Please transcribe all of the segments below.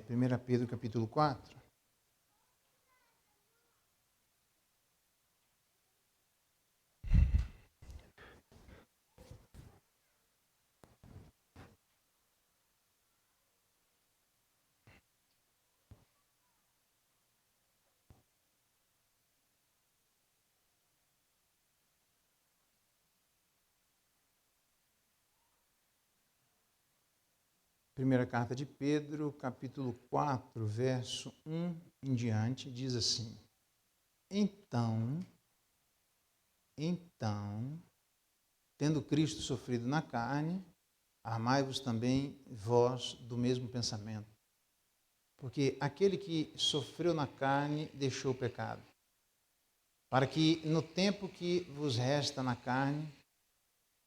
1 Pedro capítulo 4. Primeira carta de Pedro, capítulo 4, verso 1 em diante, diz assim: Então, tendo Cristo sofrido na carne, armai-vos também vós do mesmo pensamento. Porque aquele que sofreu na carne deixou o pecado, para que no tempo que vos resta na carne,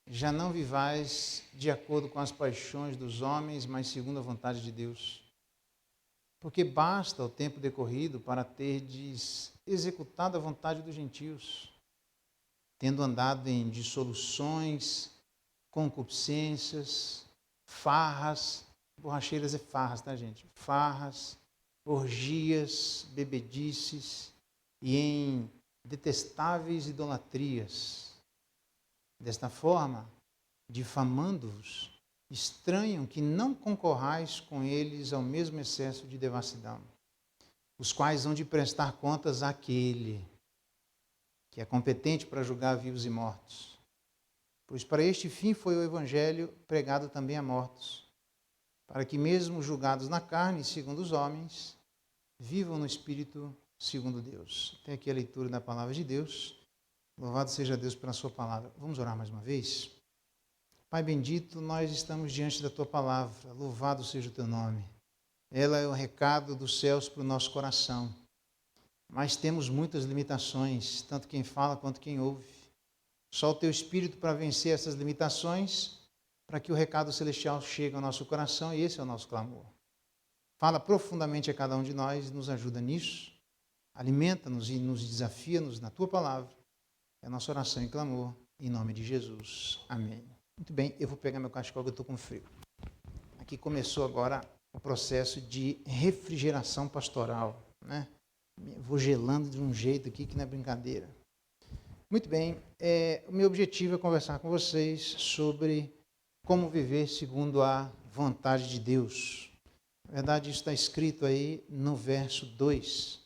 já não vivais de acordo com as paixões dos homens, mas segundo a vontade de Deus. Porque basta o tempo decorrido para terdes executado a vontade dos gentios, tendo andado em dissoluções, concupiscências, farras, borracheiras é farras, tá, gente? Farras, orgias, bebedices e em detestáveis idolatrias. Desta forma, difamando-vos, estranham que não concorrais com eles ao mesmo excesso de devassidão, os quais hão de prestar contas àquele que é competente para julgar vivos e mortos. Pois para este fim foi o Evangelho pregado também a mortos, para que mesmo julgados na carne, segundo os homens, vivam no Espírito, segundo Deus. Até aqui a leitura da palavra de Deus. Louvado seja Deus pela sua palavra. Vamos orar mais uma vez? Pai bendito, nós estamos diante da tua palavra. Louvado seja o teu nome. Ela é o recado dos céus para o nosso coração. Mas temos muitas limitações, tanto quem fala quanto quem ouve. Só o teu Espírito para vencer essas limitações, para que o recado celestial chegue ao nosso coração, e esse é o nosso clamor. Fala profundamente a cada um de nós, nos ajuda nisso, alimenta-nos e nos desafia-nos na tua palavra. É a nossa oração e clamor, em nome de Jesus. Amém. Muito bem, eu vou pegar meu cachecol que eu estou com frio. Aqui começou agora o processo de refrigeração pastoral, né? Vou gelando de um jeito aqui que não é brincadeira. Muito bem, o meu objetivo é conversar com vocês sobre como viver segundo a vontade de Deus. Na verdade, isso está escrito aí no verso 2.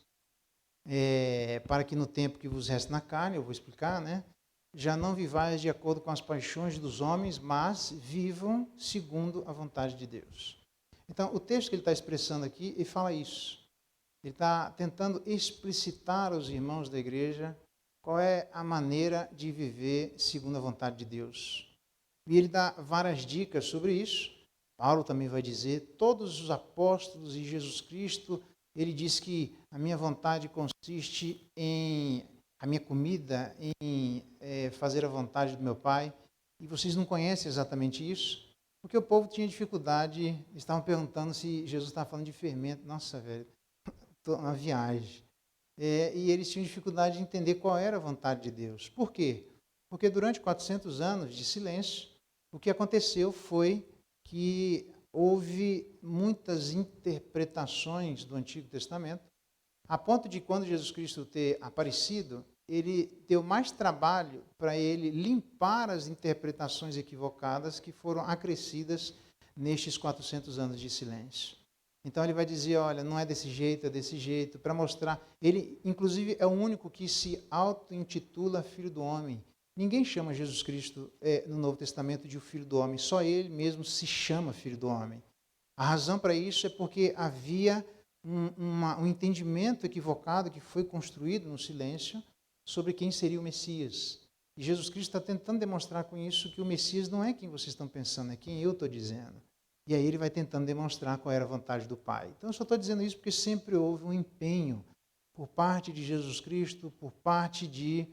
Para que no tempo que vos resta na carne, eu vou explicar, né? Já não vivais de acordo com as paixões dos homens, mas vivam segundo a vontade de Deus. Então, o texto que ele está expressando aqui, ele fala isso. Ele está tentando explicitar aos irmãos da igreja qual é a maneira de viver segundo a vontade de Deus. E ele dá várias dicas sobre isso. Paulo também vai dizer, todos os apóstolos e Jesus Cristo, ele diz que a minha vontade consiste em, a minha comida, em fazer a vontade do meu Pai. E vocês não conhecem exatamente isso, porque o povo tinha dificuldade, estavam perguntando se Jesus estava falando de fermento. Nossa, velho, estou na viagem. E eles tinham dificuldade de entender qual era a vontade de Deus. Por quê? Porque durante 400 anos de silêncio, o que aconteceu foi que houve muitas interpretações do Antigo Testamento, a ponto de quando Jesus Cristo ter aparecido, ele deu mais trabalho para ele limpar as interpretações equivocadas que foram acrescidas nestes 400 anos de silêncio. Então ele vai dizer, olha, não é desse jeito, é desse jeito, para mostrar. Ele, inclusive, é o único que se auto-intitula Filho do Homem. Ninguém chama Jesus Cristo no Novo Testamento de o Filho do Homem, só ele mesmo se chama Filho do Homem. A razão para isso é porque havia um entendimento equivocado que foi construído no silêncio sobre quem seria o Messias. E Jesus Cristo está tentando demonstrar com isso que o Messias não é quem vocês estão pensando, é quem eu estou dizendo. E aí ele vai tentando demonstrar qual era a vontade do Pai. Então eu só estou dizendo isso porque sempre houve um empenho por parte de Jesus Cristo, por parte de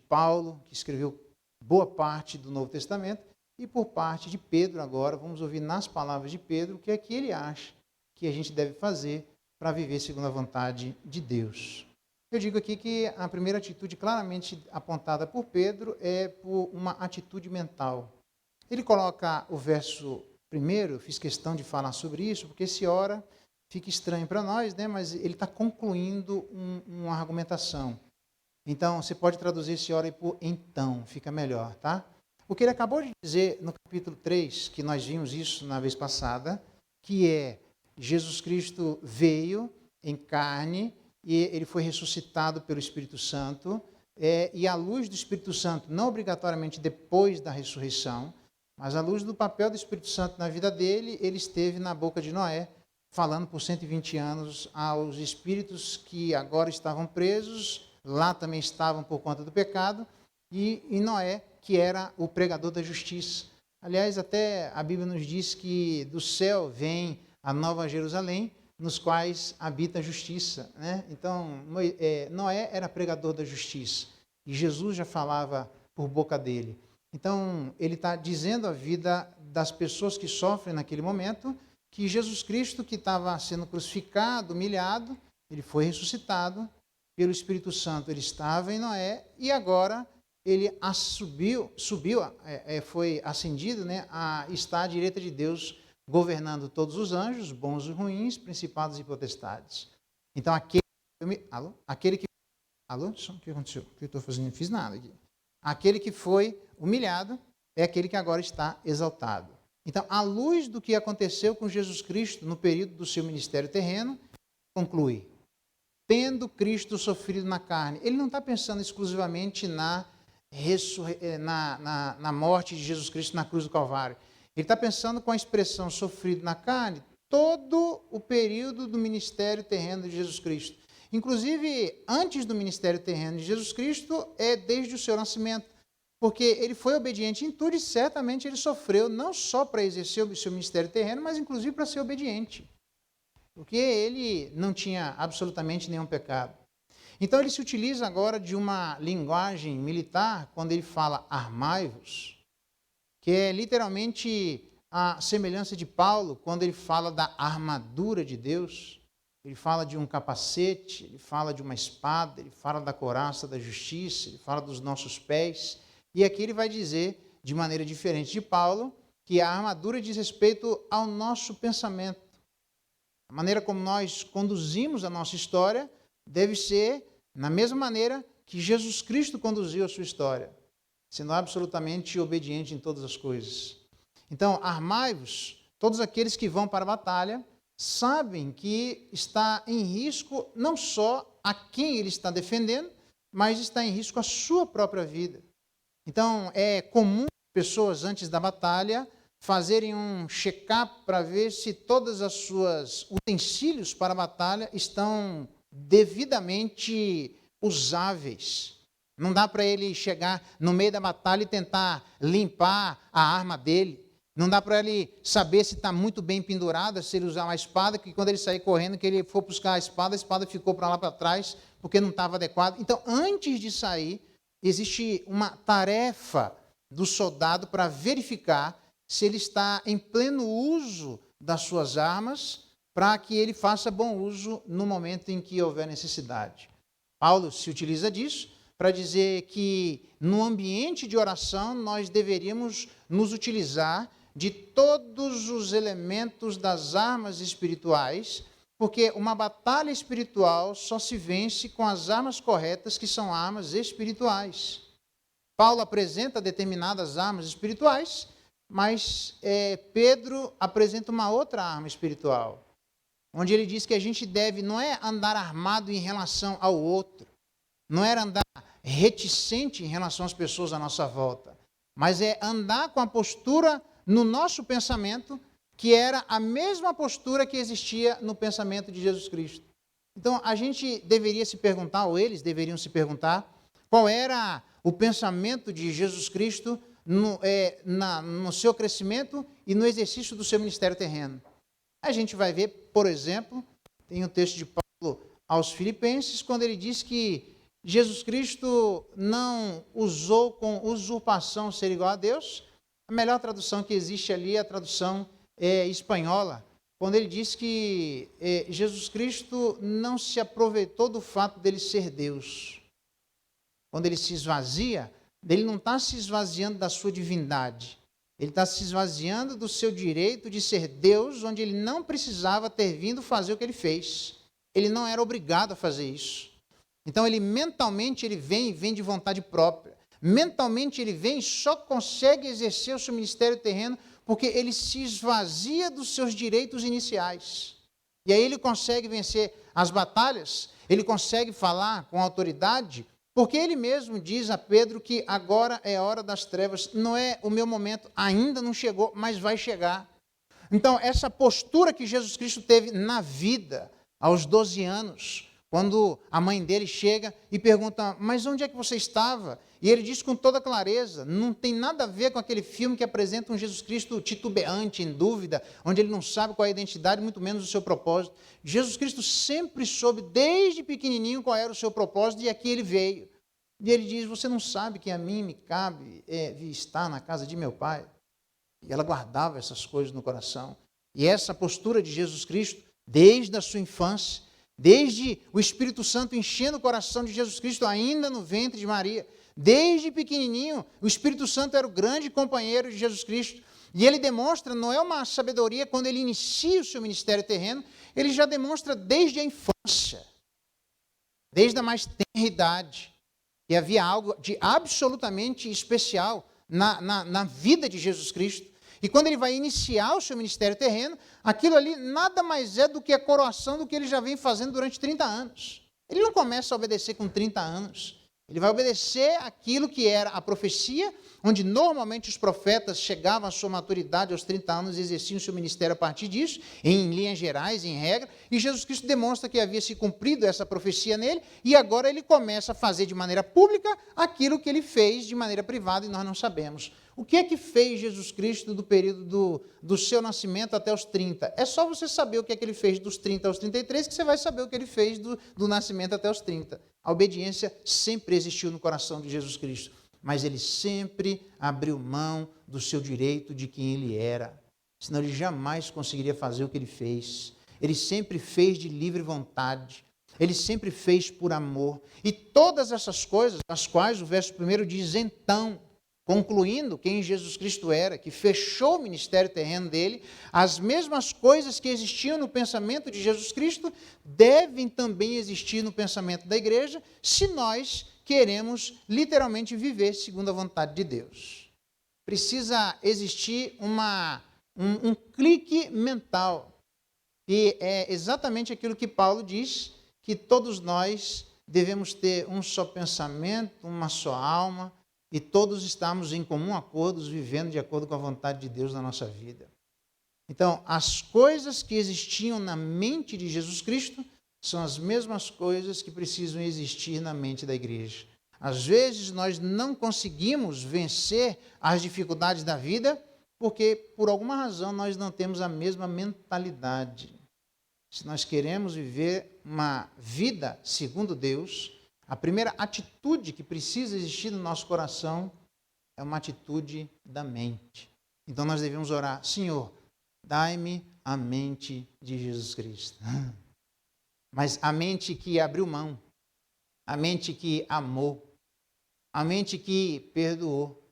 Paulo, que escreveu boa parte do Novo Testamento, e por parte de Pedro agora, vamos ouvir nas palavras de Pedro o que é que ele acha que a gente deve fazer para viver segundo a vontade de Deus. Eu digo aqui que a primeira atitude claramente apontada por Pedro é por uma atitude mental. Ele coloca o verso primeiro, fiz questão de falar sobre isso, porque se ora fica estranho para nós, né? Mas ele está concluindo uma argumentação. Então, você pode traduzir esse ora aí por então, fica melhor, tá? O que ele acabou de dizer no capítulo 3, que nós vimos isso na vez passada, que é Jesus Cristo veio em carne e ele foi ressuscitado pelo Espírito Santo, e a luz do Espírito Santo, não obrigatoriamente depois da ressurreição, mas a luz do papel do Espírito Santo na vida dele, ele esteve na boca de Noé, falando por 120 anos aos espíritos que agora estavam presos, lá também estavam por conta do pecado, e Noé, que era o pregador da justiça. Aliás, até a Bíblia nos diz que do céu vem a nova Jerusalém, nos quais habita a justiça, né? Então, Noé era pregador da justiça, e Jesus já falava por boca dele. Então, ele está dizendo a vida das pessoas que sofrem naquele momento, que Jesus Cristo, que estava sendo crucificado, humilhado, ele foi ressuscitado, pelo Espírito Santo ele estava em Noé, e agora ele foi ascendido, né, a estar à direita de Deus, governando todos os anjos, bons e ruins, principados e potestades. Então, o que aconteceu? O que eu estou fazendo? Não fiz nada aqui. Aquele que foi humilhado é aquele que agora está exaltado. Então, à luz do que aconteceu com Jesus Cristo no período do seu ministério terreno, conclui: tendo Cristo sofrido na carne. Ele não está pensando exclusivamente na morte de Jesus Cristo na cruz do Calvário. Ele está pensando com a expressão sofrido na carne, todo o período do ministério terreno de Jesus Cristo. Inclusive, antes do ministério terreno de Jesus Cristo, desde o seu nascimento. Porque ele foi obediente em tudo e certamente ele sofreu, não só para exercer o seu ministério terreno, mas inclusive para ser obediente. Porque ele não tinha absolutamente nenhum pecado. Então ele se utiliza agora de uma linguagem militar, quando ele fala armai-vos, que é literalmente a semelhança de Paulo, quando ele fala da armadura de Deus. Ele fala de um capacete, ele fala de uma espada, ele fala da couraça da justiça, ele fala dos nossos pés. E aqui ele vai dizer, de maneira diferente de Paulo, que a armadura diz respeito ao nosso pensamento. A maneira como nós conduzimos a nossa história deve ser na mesma maneira que Jesus Cristo conduziu a sua história, sendo absolutamente obediente em todas as coisas. Então, armai-vos, todos aqueles que vão para a batalha, sabem que está em risco não só a quem ele está defendendo, mas está em risco a sua própria vida. Então, é comum pessoas antes da batalha fazerem um check-up para ver se todas as suas utensílios para a batalha estão devidamente usáveis. Não dá para ele chegar no meio da batalha e tentar limpar a arma dele. Não dá para ele saber se está muito bem pendurada, se ele usar uma espada, que quando ele sair correndo, que ele for buscar a espada ficou para lá para trás, porque não estava adequado. Então, antes de sair, existe uma tarefa do soldado para verificar se ele está em pleno uso das suas armas, para que ele faça bom uso no momento em que houver necessidade. Paulo se utiliza disso para dizer que no ambiente de oração nós deveríamos nos utilizar de todos os elementos das armas espirituais, porque uma batalha espiritual só se vence com as armas corretas, que são armas espirituais. Paulo apresenta determinadas armas espirituais, mas Pedro apresenta uma outra arma espiritual, onde ele diz que a gente deve, não é andar armado em relação ao outro, não é andar reticente em relação às pessoas à nossa volta, mas é andar com a postura no nosso pensamento, que era a mesma postura que existia no pensamento de Jesus Cristo. Então, a gente deveria se perguntar, ou eles deveriam se perguntar, qual era o pensamento de Jesus Cristo no seu crescimento e no exercício do seu ministério terreno. A gente vai ver, por exemplo, tem um texto de Paulo aos Filipenses, quando ele diz que Jesus Cristo não usou com usurpação ser igual a Deus. A melhor tradução que existe ali é a tradução espanhola, quando ele diz que Jesus Cristo não se aproveitou do fato dele ser Deus. Quando ele se esvazia, ele não está se esvaziando da sua divindade, Ele está se esvaziando do seu direito de ser Deus, onde ele não precisava ter vindo fazer o que ele fez. Ele não era obrigado a fazer isso. Então, ele mentalmente ele vem de vontade própria. Mentalmente ele vem e só consegue exercer o seu ministério terreno porque ele se esvazia dos seus direitos iniciais. E aí ele consegue vencer as batalhas, ele consegue falar com autoridade, porque ele mesmo diz a Pedro que agora é a hora das trevas, não é o meu momento, ainda não chegou, mas vai chegar. Então, essa postura que Jesus Cristo teve na vida, aos 12 anos, quando a mãe dele chega e pergunta, mas onde é que você estava? E ele diz com toda clareza, não tem nada a ver com aquele filme que apresenta um Jesus Cristo titubeante, em dúvida, onde ele não sabe qual é a identidade, muito menos o seu propósito. Jesus Cristo sempre soube, desde pequenininho, qual era o seu propósito, e aqui ele veio. E ele diz, você não sabe que a mim me cabe estar na casa de meu pai? E ela guardava essas coisas no coração. E essa postura de Jesus Cristo, desde a sua infância, desde o Espírito Santo enchendo o coração de Jesus Cristo ainda no ventre de Maria, desde pequenininho, o Espírito Santo era o grande companheiro de Jesus Cristo. E ele demonstra, não é uma sabedoria quando ele inicia o seu ministério terreno, ele já demonstra desde a infância, desde a mais tenra idade, que havia algo de absolutamente especial na vida de Jesus Cristo. E quando ele vai iniciar o seu ministério terreno, aquilo ali nada mais é do que a coroação do que ele já vem fazendo durante 30 anos. Ele não começa a obedecer com 30 anos. Ele vai obedecer aquilo que era a profecia, onde normalmente os profetas chegavam à sua maturidade aos 30 anos e exerciam o seu ministério a partir disso, em linhas gerais, em regra, e Jesus Cristo demonstra que havia se cumprido essa profecia nele, e agora ele começa a fazer de maneira pública aquilo que ele fez de maneira privada e nós não sabemos. O que é que fez Jesus Cristo do período do seu nascimento até os 30? É só você saber o que é que ele fez dos 30 aos 33 que você vai saber o que ele fez do nascimento até os 30. A obediência sempre existiu no coração de Jesus Cristo, mas ele sempre abriu mão do seu direito de quem ele era, senão ele jamais conseguiria fazer o que ele fez. Ele sempre fez de livre vontade, ele sempre fez por amor. E todas essas coisas, as quais o verso 1 diz, então, concluindo quem Jesus Cristo era, que fechou o ministério terreno dele, as mesmas coisas que existiam no pensamento de Jesus Cristo devem também existir no pensamento da igreja, se nós queremos literalmente viver segundo a vontade de Deus. Precisa existir um clique mental, e é exatamente aquilo que Paulo diz, que todos nós devemos ter um só pensamento, uma só alma, e todos estamos em comum acordo, vivendo de acordo com a vontade de Deus na nossa vida. Então, as coisas que existiam na mente de Jesus Cristo são as mesmas coisas que precisam existir na mente da igreja. Às vezes, nós não conseguimos vencer as dificuldades da vida porque, por alguma razão, nós não temos a mesma mentalidade. Se nós queremos viver uma vida segundo Deus, a primeira atitude que precisa existir no nosso coração é uma atitude da mente. Então nós devemos orar, Senhor, dai-me a mente de Jesus Cristo. Mas a mente que abriu mão, a mente que amou, a mente que perdoou,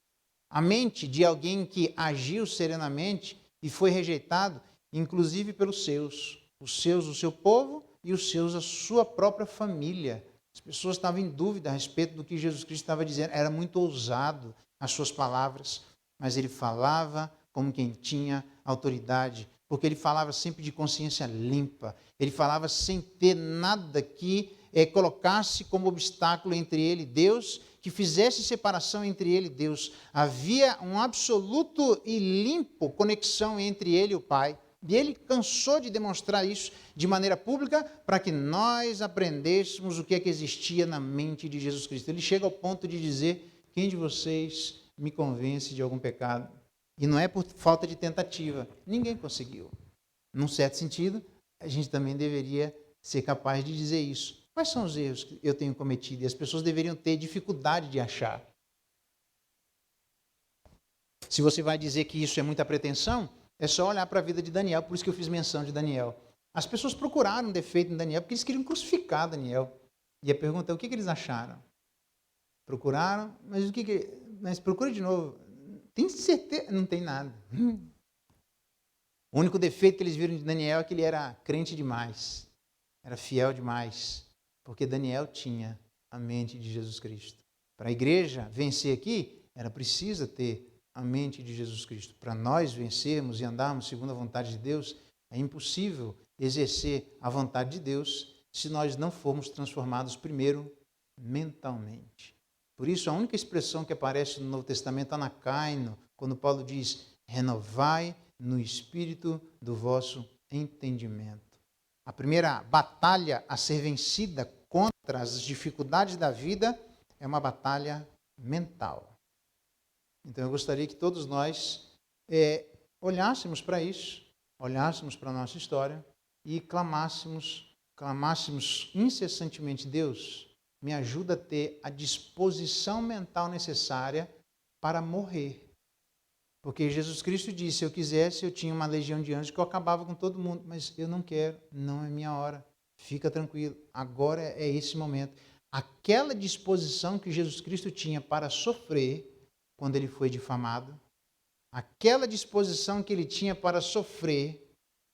a mente de alguém que agiu serenamente e foi rejeitado, inclusive pelos seus, o seu povo e os seus, a sua própria família. As pessoas estavam em dúvida a respeito do que Jesus Cristo estava dizendo. Era muito ousado as suas palavras, mas ele falava como quem tinha autoridade, porque ele falava sempre de consciência limpa. Ele falava sem ter nada que colocasse como obstáculo entre ele e Deus, que fizesse separação entre ele e Deus. Havia um absoluto e limpo conexão entre ele e o Pai. E ele cansou de demonstrar isso de maneira pública para que nós aprendêssemos o que é que existia na mente de Jesus Cristo. Ele chega ao ponto de dizer, quem de vocês me convence de algum pecado? E não é por falta de tentativa. Ninguém conseguiu. Num certo sentido, a gente também deveria ser capaz de dizer isso. Quais são os erros que eu tenho cometido? E as pessoas deveriam ter dificuldade de achar. Se você vai dizer que isso é muita pretensão, é só olhar para a vida de Daniel, por isso que eu fiz menção de Daniel. As pessoas procuraram um defeito em Daniel, porque eles queriam crucificar Daniel. E a pergunta é, o que eles acharam? Procuraram, mas o que... Mas procura de novo. Tem certeza? Não tem nada. O único defeito que eles viram de Daniel é que ele era crente demais, era fiel demais, porque Daniel tinha a mente de Jesus Cristo. Para a igreja vencer aqui, era preciso ter a mente de Jesus Cristo. Para nós vencermos e andarmos segundo a vontade de Deus, é impossível exercer a vontade de Deus se nós não formos transformados primeiro mentalmente. Por isso, a única expressão que aparece no Novo Testamento, anacaino, quando Paulo diz, renovai no espírito do vosso entendimento. A primeira batalha a ser vencida contra as dificuldades da vida é uma batalha mental. Então, eu gostaria que todos nós olhássemos para isso, olhássemos para a nossa história e clamássemos incessantemente, Deus, me ajuda a ter a disposição mental necessária para morrer. Porque Jesus Cristo disse, se eu quisesse, eu tinha uma legião de anjos que eu acabava com todo mundo, mas eu não quero, não é minha hora, fica tranquilo, agora é esse momento. Aquela disposição que Jesus Cristo tinha para sofrer quando ele foi difamado, aquela disposição que ele tinha para sofrer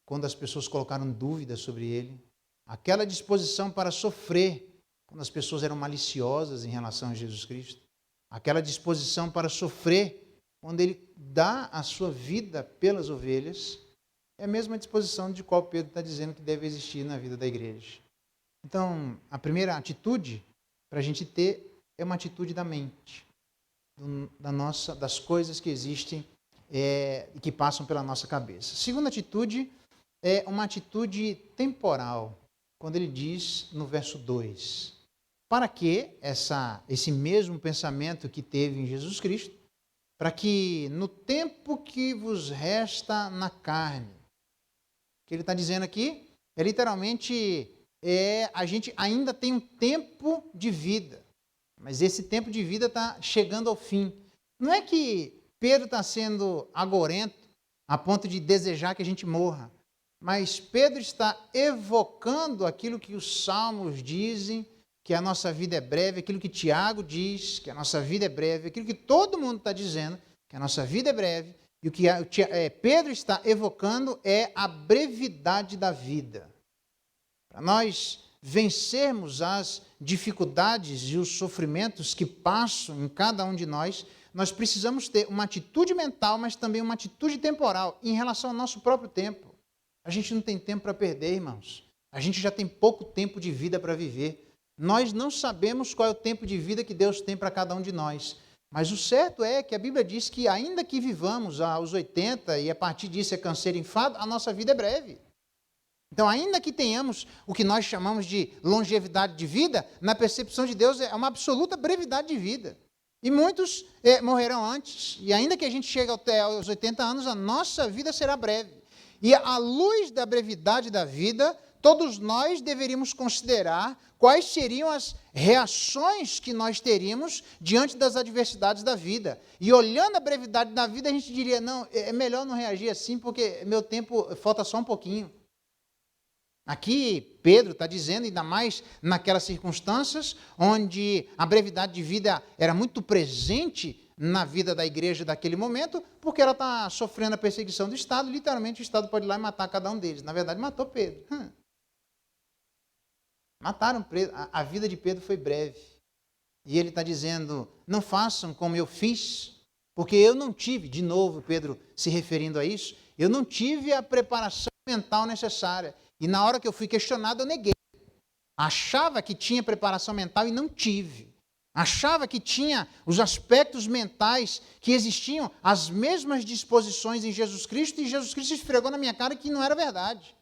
quando as pessoas colocaram dúvidas sobre ele, aquela disposição para sofrer quando as pessoas eram maliciosas em relação a Jesus Cristo, aquela disposição para sofrer quando ele dá a sua vida pelas ovelhas, é a mesma disposição de qual Pedro está dizendo que deve existir na vida da igreja. Então, a primeira atitude para a gente ter é uma atitude da mente, das coisas que existem e que passam pela nossa cabeça. A segunda atitude é uma atitude temporal, quando ele diz no verso 2, para que esse mesmo pensamento que teve em Jesus Cristo, para que no tempo que vos resta na carne, o que ele está dizendo aqui é literalmente, a gente ainda tem um tempo de vida, mas esse tempo de vida está chegando ao fim. Não é que Pedro está sendo agorento a ponto de desejar que a gente morra, mas Pedro está evocando aquilo que os salmos dizem, que a nossa vida é breve, aquilo que Tiago diz, que a nossa vida é breve, aquilo que todo mundo está dizendo, que a nossa vida é breve, e o que Pedro está evocando é a brevidade da vida. Para nós vencermos as dificuldades e os sofrimentos que passam em cada um de nós, nós precisamos ter uma atitude mental, mas também uma atitude temporal em relação ao nosso próprio tempo. A gente não tem tempo para perder, irmãos. A gente já tem pouco tempo de vida para viver. Nós não sabemos qual é o tempo de vida que Deus tem para cada um de nós. Mas o certo é que a Bíblia diz que ainda que vivamos aos 80 e a partir disso é canseiro e enfado, a nossa vida é breve. Então, ainda que tenhamos o que nós chamamos de longevidade de vida, na percepção de Deus é uma absoluta brevidade de vida. E muitos morrerão antes. E ainda que a gente chegue até aos 80 anos, a nossa vida será breve. E à luz da brevidade da vida, todos nós deveríamos considerar quais seriam as reações que nós teríamos diante das adversidades da vida. E olhando a brevidade da vida, a gente diria, não, é melhor não reagir assim, porque meu tempo falta só um pouquinho. Aqui, Pedro está dizendo, ainda mais naquelas circunstâncias, onde a brevidade de vida era muito presente na vida da igreja daquele momento, porque ela está sofrendo a perseguição do Estado, literalmente o Estado pode ir lá e matar cada um deles. Na verdade, matou Pedro. Mataram Pedro. A vida de Pedro foi breve. E ele está dizendo, não façam como eu fiz, porque eu não tive, de novo Pedro se referindo a isso, eu não tive a preparação mental necessária. E na hora que eu fui questionado, eu neguei. Achava que tinha preparação mental e não tive. Achava que tinha os aspectos mentais que existiam, as mesmas disposições em Jesus Cristo, e Jesus Cristo esfregou na minha cara que não era verdade.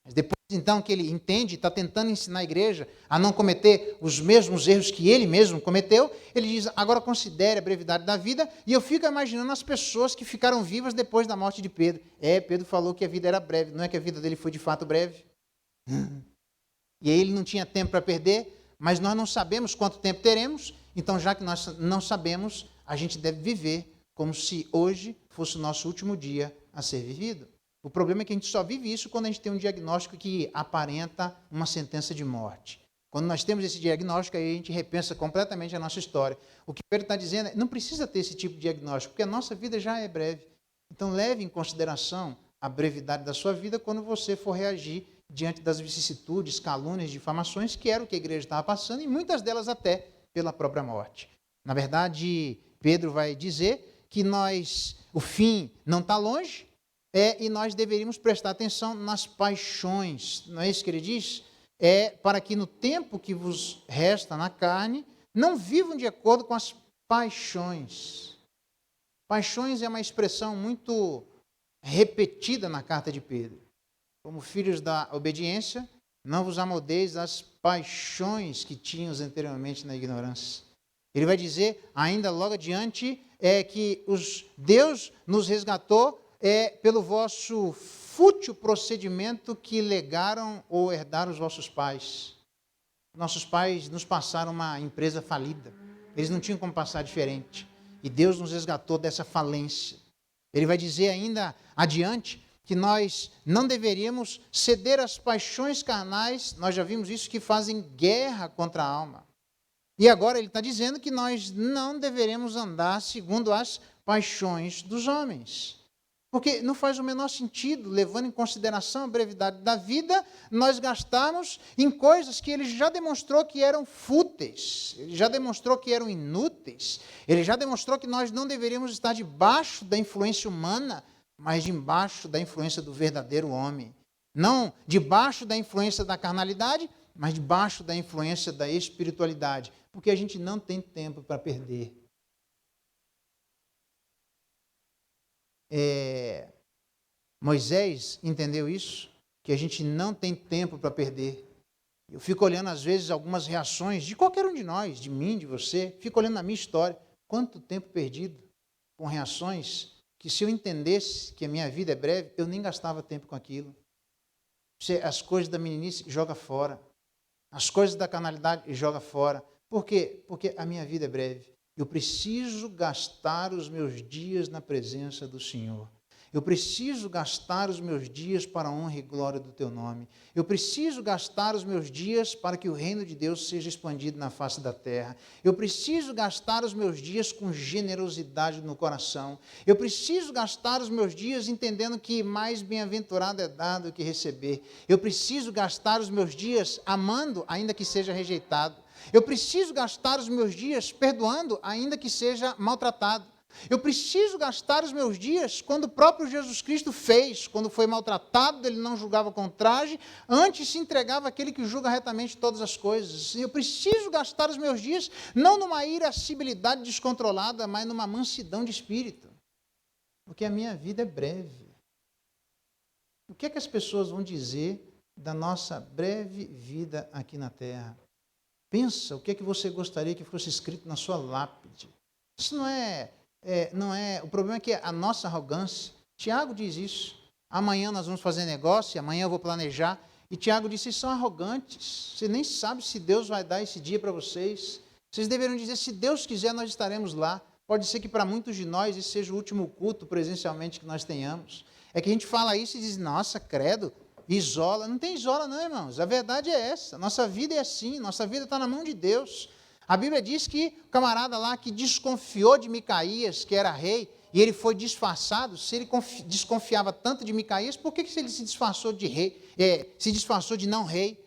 Mas depois, então, que ele entende, está tentando ensinar a igreja a não cometer os mesmos erros que ele mesmo cometeu, ele diz, agora considere a brevidade da vida, e eu fico imaginando as pessoas que ficaram vivas depois da morte de Pedro. Pedro falou que a vida era breve, não é que a vida dele foi de fato breve? E aí ele não tinha tempo para perder, mas nós não sabemos quanto tempo teremos, então já que nós não sabemos, a gente deve viver como se hoje fosse o nosso último dia a ser vivido. O problema é que a gente só vive isso quando a gente tem um diagnóstico que aparenta uma sentença de morte. Quando nós temos esse diagnóstico, aí a gente repensa completamente a nossa história. O que Pedro está dizendo é, não precisa ter esse tipo de diagnóstico, porque a nossa vida já é breve. Então, leve em consideração a brevidade da sua vida quando você for reagir diante das vicissitudes, calúnias, difamações, que era o que a igreja estava passando, e muitas delas até pela própria morte. Na verdade, Pedro vai dizer que o fim não está longe, e nós deveríamos prestar atenção nas paixões. Não é isso que ele diz? Para que no tempo que vos resta na carne, não vivam de acordo com as paixões. Paixões é uma expressão muito repetida na carta de Pedro. Como filhos da obediência, não vos amoldeis às paixões que tínhamos anteriormente na ignorância. Ele vai dizer, ainda logo adiante, que Deus nos resgatou pelo vosso fútil procedimento que legaram ou herdaram os vossos pais. Nossos pais nos passaram uma empresa falida. Eles não tinham como passar diferente. E Deus nos resgatou dessa falência. Ele vai dizer ainda adiante que nós não deveríamos ceder às paixões carnais, nós já vimos isso, que fazem guerra contra a alma. E agora ele está dizendo que nós não deveremos andar segundo as paixões dos homens. Porque não faz o menor sentido, levando em consideração a brevidade da vida, nós gastarmos em coisas que ele já demonstrou que eram fúteis, ele já demonstrou que eram inúteis, ele já demonstrou que nós não deveríamos estar debaixo da influência humana, mas debaixo da influência do verdadeiro homem. Não debaixo da influência da carnalidade, mas debaixo da influência da espiritualidade. Porque a gente não tem tempo para perder. Moisés entendeu isso, que a gente não tem tempo para perder. Eu fico olhando às vezes algumas reações de qualquer um de nós, de mim, de você, fico olhando na minha história, quanto tempo perdido com reações que se eu entendesse que a minha vida é breve, eu nem gastava tempo com aquilo. As coisas da meninice, joga fora. As coisas da carnalidade, joga fora. Por quê? Porque a minha vida é breve. Eu preciso gastar os meus dias na presença do Senhor. Eu preciso gastar os meus dias para a honra e glória do Teu nome. Eu preciso gastar os meus dias para que o reino de Deus seja expandido na face da terra. Eu preciso gastar os meus dias com generosidade no coração. Eu preciso gastar os meus dias entendendo que mais bem-aventurado é dar do que receber. Eu preciso gastar os meus dias amando, ainda que seja rejeitado. Eu preciso gastar os meus dias perdoando, ainda que seja maltratado. Eu preciso gastar os meus dias quando o próprio Jesus Cristo fez, quando foi maltratado, ele não julgava com traje, antes se entregava àquele que julga retamente todas as coisas. Eu preciso gastar os meus dias não numa irascibilidade descontrolada, mas numa mansidão de espírito, porque a minha vida é breve. O que é que as pessoas vão dizer da nossa breve vida aqui na terra? Pensa o que é que você gostaria que fosse escrito na sua lápide. Isso não é. O problema é que a nossa arrogância, Tiago diz isso, amanhã nós vamos fazer negócio, amanhã eu vou planejar, e Tiago disse, vocês são arrogantes, você nem sabe se Deus vai dar esse dia para vocês, vocês deveriam dizer, se Deus quiser nós estaremos lá, pode ser que para muitos de nós esse seja o último culto presencialmente que nós tenhamos, é que a gente fala isso e diz, nossa, credo, isola, não tem isola não, irmãos, a verdade é essa, nossa vida é assim, nossa vida está na mão de Deus. A Bíblia diz que o camarada lá que desconfiou de Micaías, que era rei, e ele foi disfarçado, se ele desconfiava tanto de Micaías, por que ele se disfarçou de rei, se disfarçou de não rei?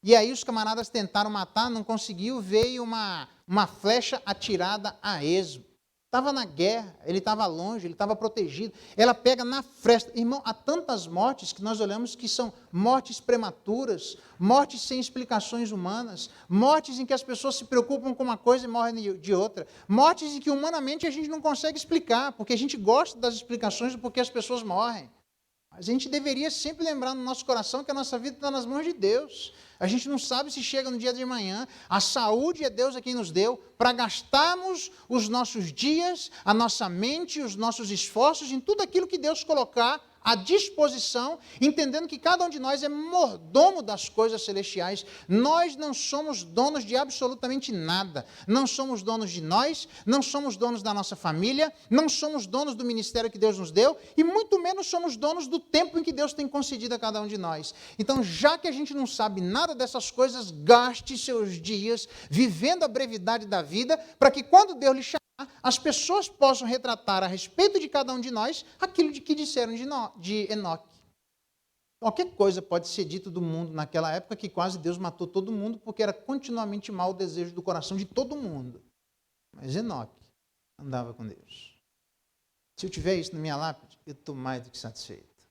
E aí os camaradas tentaram matar, não conseguiu, veio uma flecha atirada a esmo. Estava na guerra, ele estava longe, ele estava protegido. Ela pega na fresta. Irmão, há tantas mortes que nós olhamos que são mortes prematuras, mortes sem explicações humanas, mortes em que as pessoas se preocupam com uma coisa e morrem de outra, mortes em que humanamente a gente não consegue explicar, porque a gente gosta das explicações do porquê as pessoas morrem. Mas a gente deveria sempre lembrar no nosso coração que a nossa vida está nas mãos de Deus. A gente não sabe se chega no dia de amanhã. A saúde é Deus quem nos deu para gastarmos os nossos dias, a nossa mente, os nossos esforços em tudo aquilo que Deus colocar à disposição, entendendo que cada um de nós é mordomo das coisas celestiais. Nós não somos donos de absolutamente nada. Não somos donos de nós, não somos donos da nossa família, não somos donos do ministério que Deus nos deu e muito menos somos donos do tempo em que Deus tem concedido a cada um de nós. Então, já que a gente não sabe nada dessas coisas, gaste seus dias vivendo a brevidade da vida, para que quando Deus lhe chamar, as pessoas possam retratar a respeito de cada um de nós aquilo de que disseram de Enoque. Qualquer coisa pode ser dito do mundo naquela época que quase Deus matou todo mundo, porque era continuamente mau o desejo do coração de todo mundo. Mas Enoque andava com Deus. Se eu tiver isso na minha lápide, eu estou mais do que satisfeito.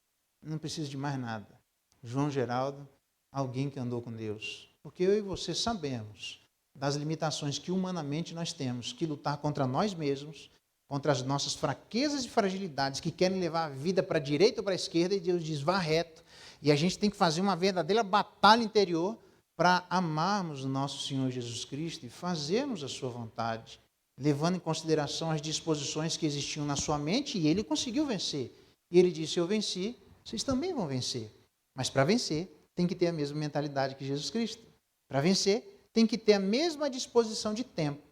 Não preciso de mais nada. João Geraldo, alguém que andou com Deus. Porque eu e você sabemos das limitações que humanamente nós temos, que lutar contra nós mesmos, contra as nossas fraquezas e fragilidades que querem levar a vida para a direita ou para a esquerda, e Deus diz, vá reto. E a gente tem que fazer uma verdadeira batalha interior para amarmos o nosso Senhor Jesus Cristo e fazermos a sua vontade, levando em consideração as disposições que existiam na sua mente, e ele conseguiu vencer. E ele disse, eu venci, vocês também vão vencer. Mas para vencer, tem que ter a mesma mentalidade que Jesus Cristo. Para vencer, tem que ter a mesma disposição de tempo.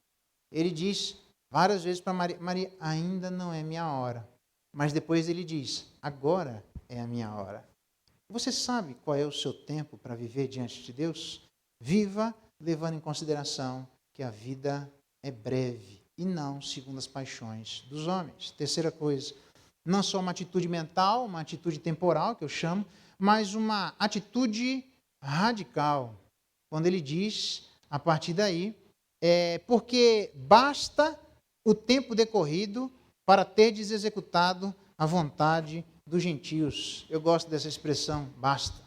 Ele diz várias vezes para Maria, Maria, ainda não é minha hora. Mas depois ele diz, agora é a minha hora. Você sabe qual é o seu tempo para viver diante de Deus? Viva levando em consideração que a vida é breve e não segundo as paixões dos homens. Terceira coisa, não só uma atitude mental, uma atitude temporal, que eu chamo, mas uma atitude radical. Quando ele diz, a partir daí, porque basta o tempo decorrido para terdes executado a vontade dos gentios. Eu gosto dessa expressão, basta.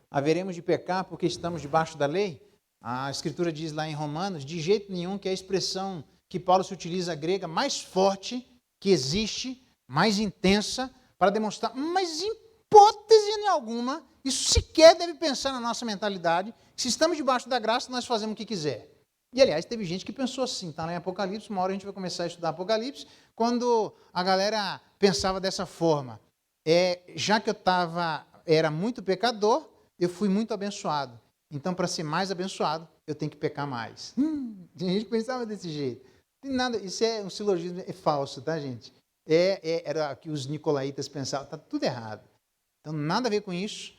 Haveremos de pecar porque estamos debaixo da lei? A Escritura diz lá em Romanos, de jeito nenhum, que é a expressão que Paulo se utiliza, a grega, mais forte que existe, mais intensa, para demonstrar, mas em hipótese alguma, isso sequer deve pensar na nossa mentalidade, se estamos debaixo da graça, nós fazemos o que quiser. E, aliás, teve gente que pensou assim, está lá em Apocalipse, uma hora a gente vai começar a estudar Apocalipse, quando a galera pensava dessa forma, já que eu era muito pecador, eu fui muito abençoado. Então, para ser mais abençoado, eu tenho que pecar mais. Tem gente que pensava desse jeito. Não tem nada, isso é um silogismo, é falso, tá, gente? Era o que os nicolaítas pensavam, está tudo errado. Então, nada a ver com isso.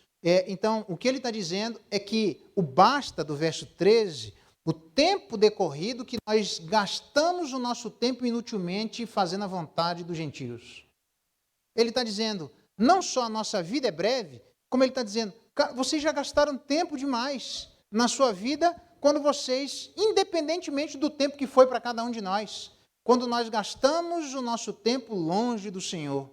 Então, o que ele está dizendo é que o basta do verso 13, o tempo decorrido que nós gastamos o nosso tempo inutilmente fazendo a vontade dos gentios. Ele está dizendo, não só a nossa vida é breve, como ele está dizendo, vocês já gastaram tempo demais na sua vida quando vocês, independentemente do tempo que foi para cada um de nós, quando nós gastamos o nosso tempo longe do Senhor.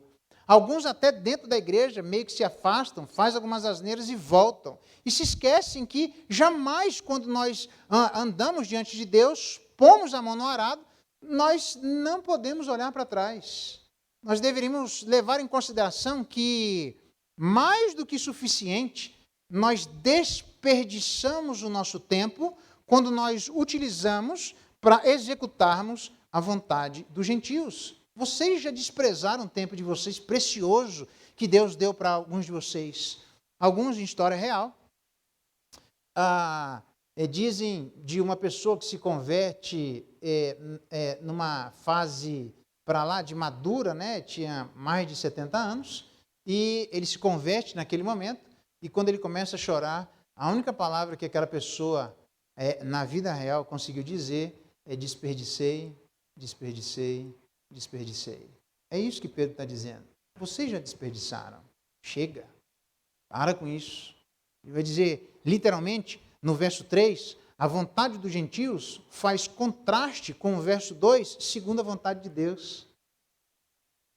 Alguns até dentro da igreja meio que se afastam, fazem algumas asneiras e voltam. E se esquecem que jamais quando nós andamos diante de Deus, pomos a mão no arado, nós não podemos olhar para trás. Nós deveríamos levar em consideração que, mais do que suficiente, nós desperdiçamos o nosso tempo quando nós utilizamos para executarmos a vontade dos gentios. Vocês já desprezaram o tempo de vocês precioso que Deus deu para alguns de vocês. Alguns em história real. Dizem de uma pessoa que se converte numa fase para lá de madura, né? Tinha mais de 70 anos, e ele se converte naquele momento, e quando ele começa a chorar, a única palavra que aquela pessoa na vida real conseguiu dizer é desperdicei, desperdicei, desperdicei. É isso que Pedro está dizendo. Vocês já desperdiçaram. Chega. Para com isso. Ele vai dizer, literalmente, no verso 3, a vontade dos gentios faz contraste com o verso 2, segundo a vontade de Deus.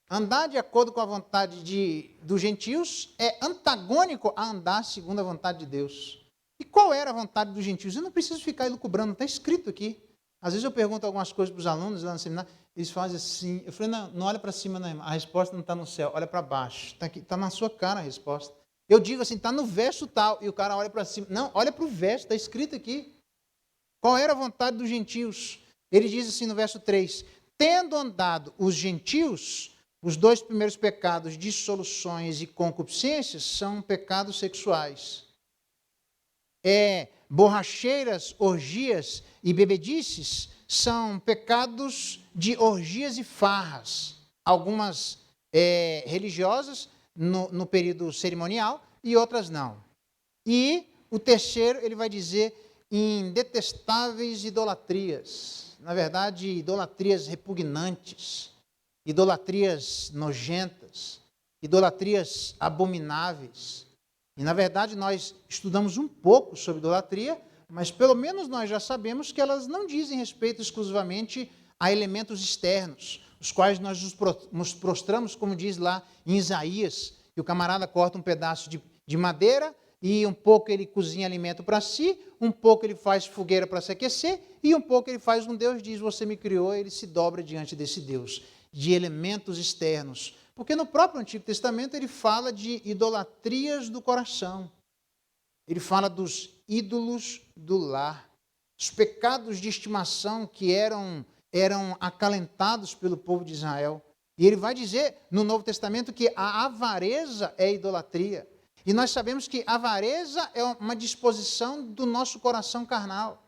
Andar de acordo com a vontade dos gentios é antagônico a andar segundo a vontade de Deus. E qual era a vontade dos gentios? Eu não preciso ficar elucubrando, está escrito aqui. Às vezes eu pergunto algumas coisas para os alunos lá no seminário, eles fazem assim, eu falei, não olha para cima, não, a resposta não está no céu, olha para baixo, está na sua cara a resposta. Eu digo assim, está no verso tal, e o cara olha para cima, não, olha para o verso, está escrito aqui. Qual era a vontade dos gentios? Ele diz assim no verso 3, tendo andado os gentios os 2 primeiros pecados, dissoluções e concupiscências, são pecados sexuais. Borracheiras, orgias e bebedices são pecados de orgias e farras. Algumas religiosas no período cerimonial e outras não. E o terceiro, ele vai dizer, em detestáveis idolatrias. Na verdade, idolatrias repugnantes, idolatrias nojentas, idolatrias abomináveis. E, na verdade, nós estudamos um pouco sobre idolatria, mas pelo menos nós já sabemos que elas não dizem respeito exclusivamente a elementos externos, os quais nós nos prostramos, como diz lá em Isaías, que o camarada corta um pedaço de madeira e um pouco ele cozinha alimento para si, um pouco ele faz fogueira para se aquecer e um pouco ele faz um Deus, diz, você me criou, ele se dobra diante desse Deus, de elementos externos. Porque no próprio Antigo Testamento ele fala de idolatrias do coração. Ele fala dos ídolos do lar, os pecados de estimação que eram acalentados pelo povo de Israel. E ele vai dizer no Novo Testamento que a avareza é idolatria. E nós sabemos que a avareza é uma disposição do nosso coração carnal.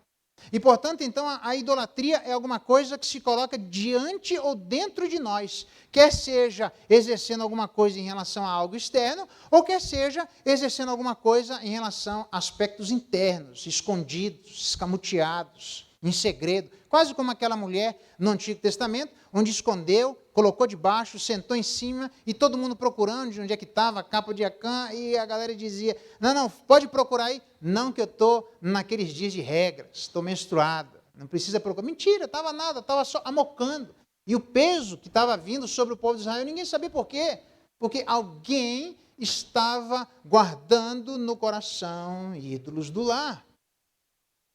E, portanto, então, a idolatria é alguma coisa que se coloca diante ou dentro de nós, quer seja exercendo alguma coisa em relação a algo externo, ou quer seja exercendo alguma coisa em relação a aspectos internos, escondidos, escamoteados, em segredo, quase como aquela mulher no Antigo Testamento, onde escondeu, colocou debaixo, sentou em cima, e todo mundo procurando de onde é que estava a capa de Acã, e a galera dizia, não, pode procurar aí. Não, que eu estou naqueles dias de regras, estou menstruada, não precisa procurar. Mentira, estava nada, estava só amocando. E o peso que estava vindo sobre o povo de Israel, ninguém sabia por quê. Porque alguém estava guardando no coração ídolos do lar.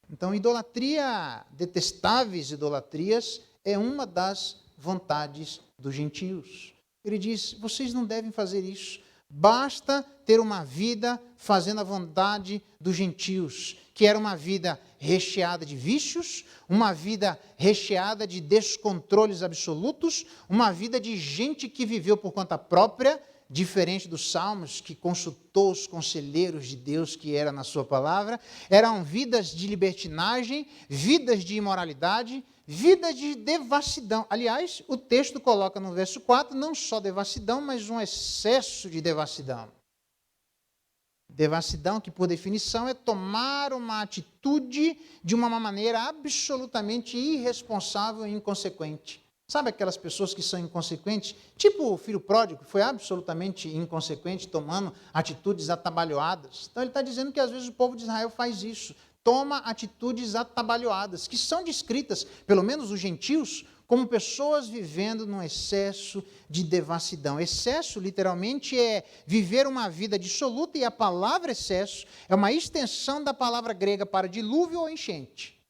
Então, idolatria, detestáveis idolatrias, é uma das vontades dos gentios. Ele diz, vocês não devem fazer isso. Basta ter uma vida fazendo a vontade dos gentios, que era uma vida recheada de vícios, uma vida recheada de descontroles absolutos, uma vida de gente que viveu por conta própria, diferente dos Salmos, que consultou os conselheiros de Deus que era na sua palavra. Eram vidas de libertinagem, vidas de imoralidade, vida de devassidão. Aliás, o texto coloca no verso 4, não só devassidão, mas um excesso de devassidão. Devassidão que, por definição, é tomar uma atitude de uma maneira absolutamente irresponsável e inconsequente. Sabe aquelas pessoas que são inconsequentes? Tipo o filho pródigo, que foi absolutamente inconsequente, tomando atitudes atabalhoadas. Então ele está dizendo que às vezes o povo de Israel faz isso. Toma atitudes atabalhoadas, que são descritas, pelo menos os gentios, como pessoas vivendo num excesso de devassidão. Excesso, literalmente, é viver uma vida dissoluta, e a palavra excesso é uma extensão da palavra grega para dilúvio ou enchente.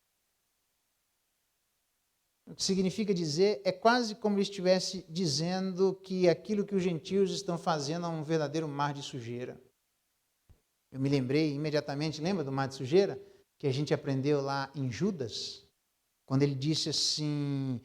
O que significa dizer, é quase como ele estivesse dizendo que aquilo que os gentios estão fazendo é um verdadeiro mar de sujeira. Eu me lembrei imediatamente, lembra do mar de sujeira? Que a gente aprendeu lá em Judas, quando ele disse assim,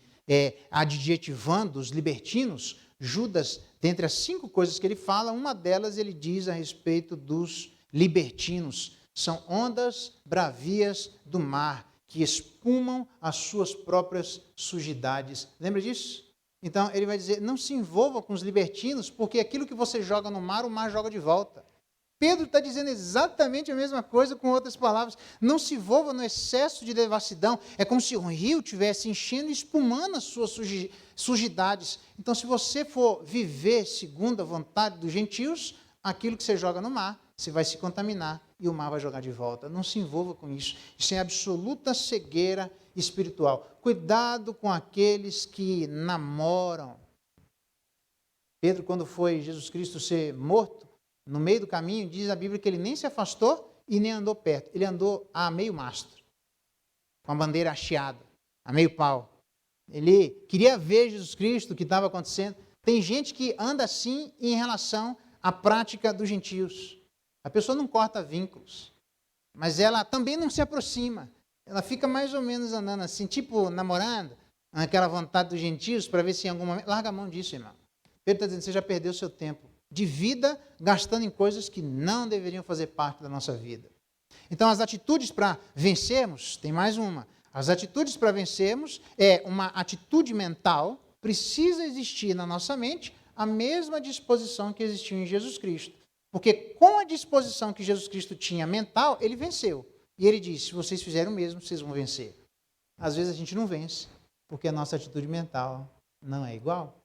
adjetivando os libertinos, Judas, dentre as 5 coisas que ele fala, uma delas ele diz a respeito dos libertinos. São ondas bravias do mar, que espumam as suas próprias sujidades. Lembra disso? Então, ele vai dizer, não se envolva com os libertinos, porque aquilo que você joga no mar, o mar joga de volta. Pedro está dizendo exatamente a mesma coisa com outras palavras. Não se envolva no excesso de devassidão. É como se um rio estivesse enchendo e espumando as suas sujidades. Então, se você for viver segundo a vontade dos gentios, aquilo que você joga no mar, você vai se contaminar e o mar vai jogar de volta. Não se envolva com isso. Isso é absoluta cegueira espiritual. Cuidado com aqueles que namoram. Pedro, quando foi Jesus Cristo ser morto, no meio do caminho, diz a Bíblia que ele nem se afastou e nem andou perto. Ele andou a meio mastro, com a bandeira hasteada, a meio pau. Ele queria ver Jesus Cristo, o que estava acontecendo. Tem gente que anda assim em relação à prática dos gentios. A pessoa não corta vínculos, mas ela também não se aproxima. Ela fica mais ou menos andando assim, tipo namorando, aquela vontade dos gentios, para ver se em algum momento... Larga a mão disso, irmão. Pedro está dizendo, você já perdeu seu tempo de vida gastando em coisas que não deveriam fazer parte da nossa vida. Então, as atitudes para vencermos, tem mais uma. As atitudes para vencermos é uma atitude mental, precisa existir na nossa mente a mesma disposição que existiu em Jesus Cristo. Porque com a disposição que Jesus Cristo tinha mental, ele venceu. E ele disse, se vocês fizerem o mesmo, vocês vão vencer. Às vezes a gente não vence, porque a nossa atitude mental não é igual.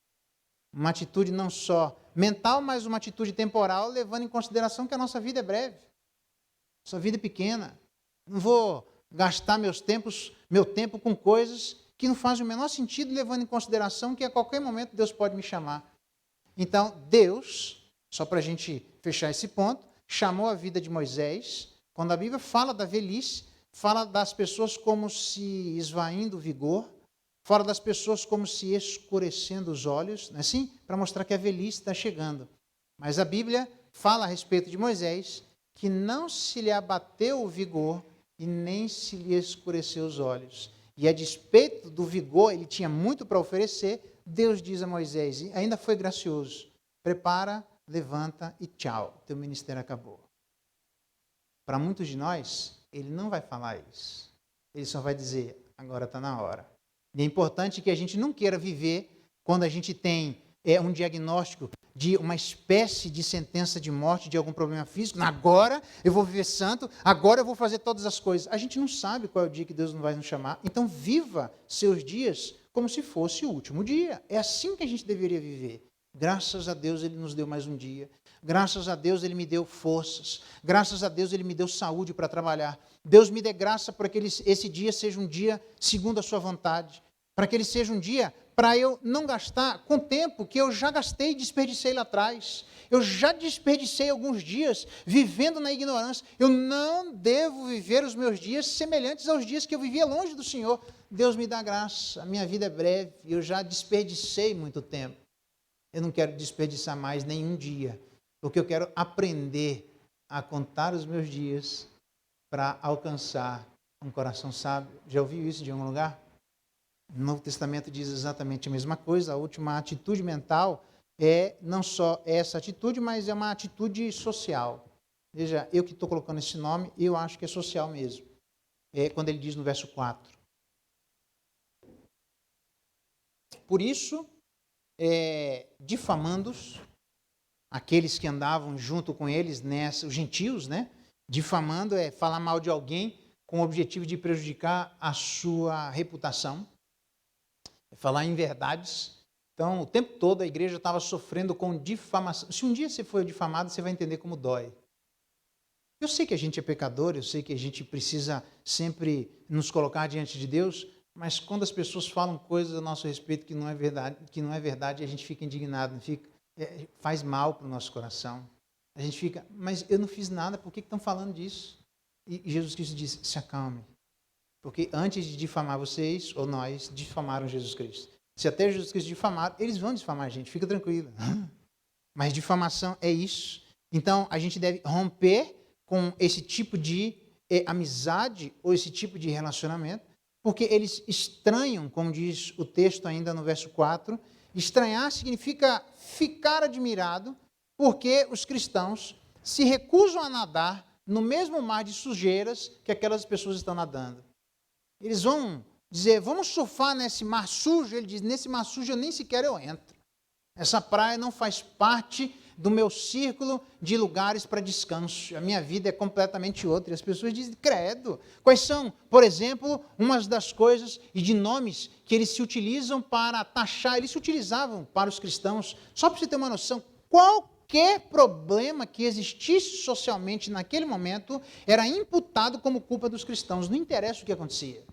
Uma atitude não só mental, mas uma atitude temporal, levando em consideração que a nossa vida é breve. Nossa vida é pequena. Não vou gastar meu tempo com coisas que não fazem o menor sentido, levando em consideração que a qualquer momento Deus pode me chamar. Então, Deus, só para a gente fechar esse ponto, chamou a vida de Moisés. Quando a Bíblia fala da velhice, fala das pessoas como se esvaindo o vigor, fala das pessoas como se escurecendo os olhos, não é assim? Para mostrar que a velhice está chegando. Mas a Bíblia fala a respeito de Moisés que não se lhe abateu o vigor e nem se lhe escureceu os olhos. E a despeito do vigor, ele tinha muito para oferecer, Deus diz a Moisés, e ainda foi gracioso, prepara, levanta e tchau, teu ministério acabou. Para muitos de nós, ele não vai falar isso. Ele só vai dizer, agora está na hora. E é importante que a gente não queira viver quando a gente tem um diagnóstico de uma espécie de sentença de morte de algum problema físico. Agora eu vou viver santo, agora eu vou fazer todas as coisas. A gente não sabe qual é o dia que Deus não vai nos chamar. Então viva seus dias como se fosse o último dia. É assim que a gente deveria viver. Graças a Deus Ele nos deu mais um dia. Graças a Deus Ele me deu forças. Graças a Deus Ele me deu saúde para trabalhar. Deus me dê graça para que esse dia seja um dia segundo a sua vontade. Para que ele seja um dia para eu não gastar com tempo que eu já gastei e desperdicei lá atrás. Eu já desperdicei alguns dias vivendo na ignorância. Eu não devo viver os meus dias semelhantes aos dias que eu vivia longe do Senhor. Deus me dá graça, a minha vida é breve, eu já desperdicei muito tempo. Eu não quero desperdiçar mais nenhum dia, porque eu quero aprender a contar os meus dias para alcançar um coração sábio. Já ouviu isso de algum lugar? O Novo Testamento diz exatamente a mesma coisa. A última atitude mental é não só essa atitude, mas é uma atitude social. Veja, eu que estou colocando esse nome, eu acho que é social mesmo. É quando ele diz no verso 4. Por isso, difamando-os, aqueles que andavam junto com eles, os gentios, né? Difamando é falar mal de alguém com o objetivo de prejudicar a sua reputação. Falar em verdades. Então, o tempo todo a igreja estava sofrendo com difamação. Se um dia você for difamado, você vai entender como dói. Eu sei que a gente é pecador, eu sei que a gente precisa sempre nos colocar diante de Deus, mas quando as pessoas falam coisas a nosso respeito que não é verdade, a gente fica indignado, faz mal para o nosso coração. A gente fica, mas eu não fiz nada, por que estão falando disso? E Jesus Cristo diz, se acalme. Porque antes de difamar vocês, ou nós, difamaram Jesus Cristo. Se até Jesus Cristo difamaram, eles vão difamar a gente, fica tranquilo. Mas difamação é isso. Então, a gente deve romper com esse tipo de amizade ou esse tipo de relacionamento, porque eles estranham, como diz o texto ainda no verso 4, estranhar significa ficar admirado, porque os cristãos se recusam a nadar no mesmo mar de sujeiras que aquelas pessoas estão nadando. Eles vão dizer, vamos surfar nesse mar sujo. Ele diz, nesse mar sujo eu nem sequer eu entro. Essa praia não faz parte do meu círculo de lugares para descanso. A minha vida é completamente outra. E as pessoas dizem, credo. Quais são, por exemplo, umas das coisas e de nomes que eles se utilizam para taxar, eles se utilizavam para os cristãos, só para você ter uma noção, qualquer problema que existisse socialmente naquele momento era imputado como culpa dos cristãos. Não interessa o que acontecia.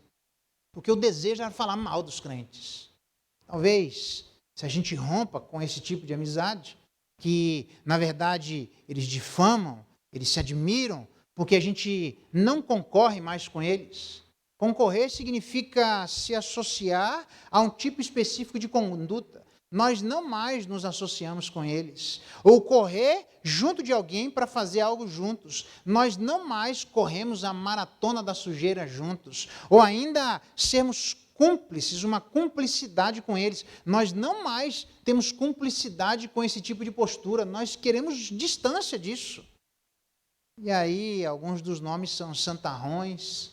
Porque o desejo era falar mal dos crentes. Talvez, se a gente rompa com esse tipo de amizade, que, na verdade, eles difamam, eles se admiram, porque a gente não concorre mais com eles. Concorrer significa se associar a um tipo específico de conduta. Nós não mais nos associamos com eles. Ou correr junto de alguém para fazer algo juntos. Nós não mais corremos a maratona da sujeira juntos. Ou ainda sermos cúmplices, uma cumplicidade com eles. Nós não mais temos cumplicidade com esse tipo de postura, nós queremos distância disso. E aí, alguns dos nomes são santarrões,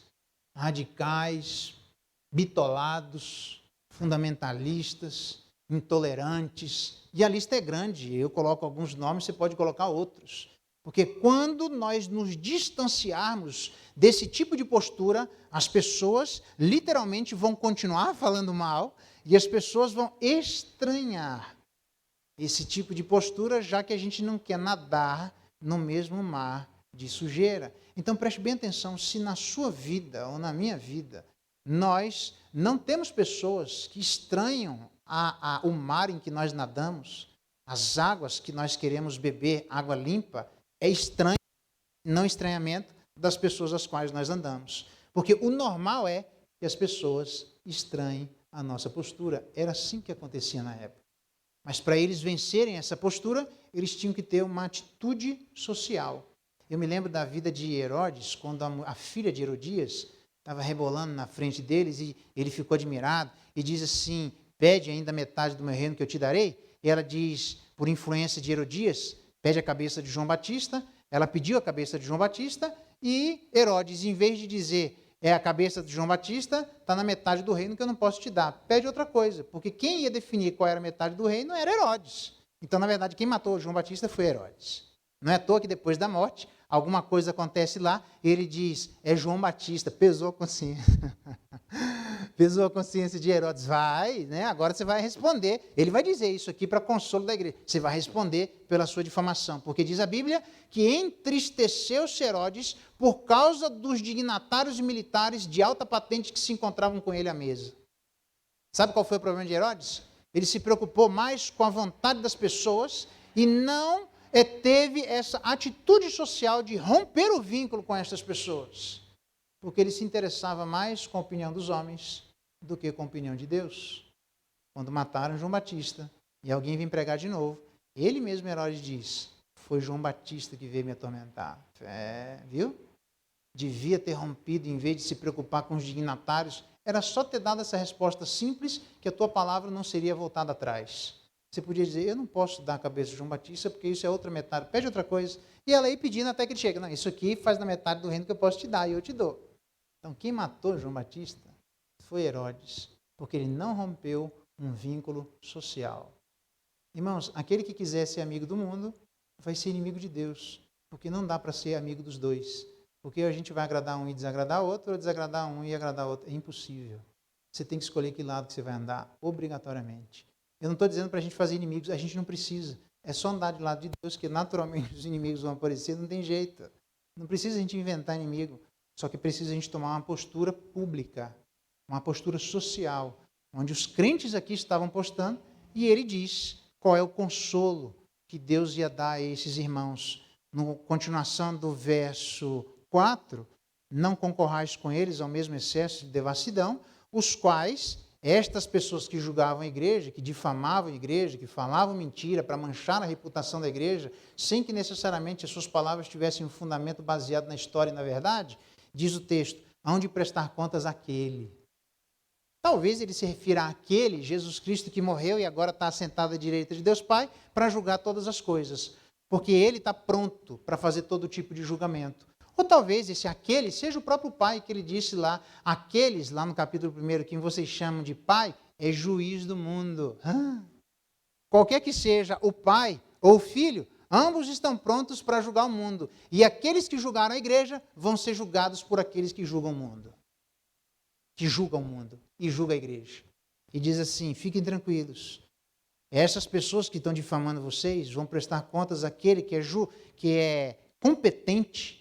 radicais, bitolados, fundamentalistas, intolerantes, e a lista é grande. Eu coloco alguns nomes, você pode colocar outros. Porque quando nós nos distanciarmos desse tipo de postura, as pessoas literalmente vão continuar falando mal e as pessoas vão estranhar esse tipo de postura, já que a gente não quer nadar no mesmo mar de sujeira. Então preste bem atenção, se na sua vida ou na minha vida, nós não temos pessoas que estranham o mar em que nós nadamos, as águas que nós queremos beber, água limpa, é estranho, não estranhamento das pessoas às quais nós andamos. Porque o normal é que as pessoas estranhem a nossa postura. Era assim que acontecia na época. Mas para eles vencerem essa postura, eles tinham que ter uma atitude social. Eu me lembro da vida de Herodes, quando a filha de Herodias estava rebolando na frente deles e ele ficou admirado e diz assim, pede ainda metade do meu reino que eu te darei. E ela diz, por influência de Herodias, pede a cabeça de João Batista, ela pediu a cabeça de João Batista e Herodes, em vez de dizer, é a cabeça de João Batista, está na metade do reino que eu não posso te dar. Pede outra coisa, porque quem ia definir qual era a metade do reino era Herodes. Então, na verdade, quem matou João Batista foi Herodes. Não é à toa que depois da morte, alguma coisa acontece lá, ele diz, é João Batista, pesou a consciência. Pesou a consciência de Herodes, vai, né? Agora você vai responder. Ele vai dizer isso aqui para consolo da igreja. Você vai responder pela sua difamação, porque diz a Bíblia que entristeceu-se Herodes por causa dos dignatários e militares de alta patente que se encontravam com ele à mesa. Sabe qual foi o problema de Herodes? Ele se preocupou mais com a vontade das pessoas e não teve essa atitude social de romper o vínculo com essas pessoas, porque ele se interessava mais com a opinião dos homens do que com a opinião de Deus. Quando mataram João Batista, e alguém vem pregar de novo, ele mesmo, Herodes, diz, foi João Batista que veio me atormentar. Viu? Devia ter rompido, em vez de se preocupar com os dignatários, era só ter dado essa resposta simples, que a tua palavra não seria voltada atrás. Você podia dizer, eu não posso dar a cabeça de João Batista, porque isso é outra metade, pede outra coisa. E ela aí pedindo até que ele chega, não, isso aqui faz na metade do reino que eu posso te dar, e eu te dou. Então, quem matou João Batista foi Herodes, porque ele não rompeu um vínculo social. Irmãos, aquele que quiser ser amigo do mundo, vai ser inimigo de Deus, porque não dá para ser amigo dos dois. Porque a gente vai agradar um e desagradar outro, ou desagradar um e agradar outro. É impossível. Você tem que escolher que lado que você vai andar, obrigatoriamente. Eu não estou dizendo para a gente fazer inimigos, a gente não precisa. É só andar de lado de Deus, que naturalmente os inimigos vão aparecer, não tem jeito. Não precisa a gente inventar inimigo, só que precisa a gente tomar uma postura pública, uma postura social, onde os crentes aqui estavam postando, e ele diz qual é o consolo que Deus ia dar a esses irmãos. Na continuação do verso 4, não concorrais com eles ao mesmo excesso de devassidão, os quais, estas pessoas que julgavam a igreja, que difamavam a igreja, que falavam mentira para manchar a reputação da igreja, sem que necessariamente as suas palavras tivessem um fundamento baseado na história e na verdade, diz o texto, hão de prestar contas àquele. Talvez ele se refira àquele, Jesus Cristo, que morreu e agora está assentado à direita de Deus Pai, para julgar todas as coisas, porque ele está pronto para fazer todo tipo de julgamento. Ou talvez esse aquele seja o próprio Pai, que ele disse lá, aqueles, lá no capítulo 1, que vocês chamam de Pai, é juiz do mundo. Qualquer que seja o Pai ou o Filho, ambos estão prontos para julgar o mundo. E aqueles que julgaram a igreja vão ser julgados por aqueles que julgam o mundo. Que julgam o mundo e julgam a igreja. E diz assim, fiquem tranquilos. Essas pessoas que estão difamando vocês vão prestar contas àquele que é competente,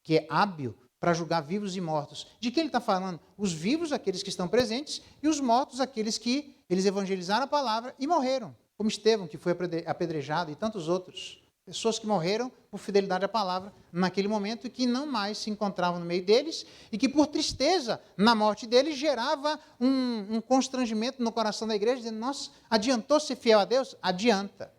que é hábil para julgar vivos e mortos. De que ele está falando? Os vivos, aqueles que estão presentes, e os mortos, aqueles que eles evangelizaram a palavra e morreram, como Estevão, que foi apedrejado, e tantos outros. Pessoas que morreram por fidelidade à palavra naquele momento e que não mais se encontravam no meio deles e que, por tristeza na morte deles, gerava um constrangimento no coração da igreja, dizendo, nossa, adiantou ser fiel a Deus? Adianta.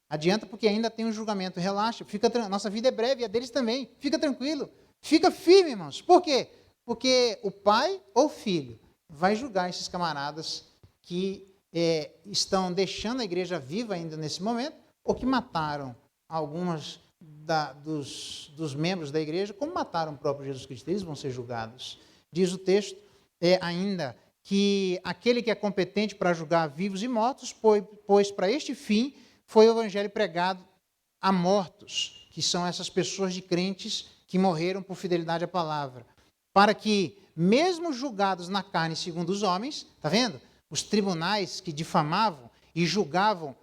Adianta porque ainda tem um julgamento. Relaxa, nossa vida é breve e a deles também. Fica tranquilo. Fica firme, irmãos. Por quê? Porque o pai ou o filho vai julgar esses camaradas que estão deixando a igreja viva ainda nesse momento, ou que mataram algumas dos membros da igreja, como mataram o próprio Jesus Cristo. Eles vão ser julgados. Diz o texto ainda que aquele que é competente para julgar vivos e mortos, pois para este fim foi o evangelho pregado a mortos, que são essas pessoas de crentes que morreram por fidelidade à palavra, para que, mesmo julgados na carne segundo os homens, está vendo? Os tribunais que difamavam e julgavam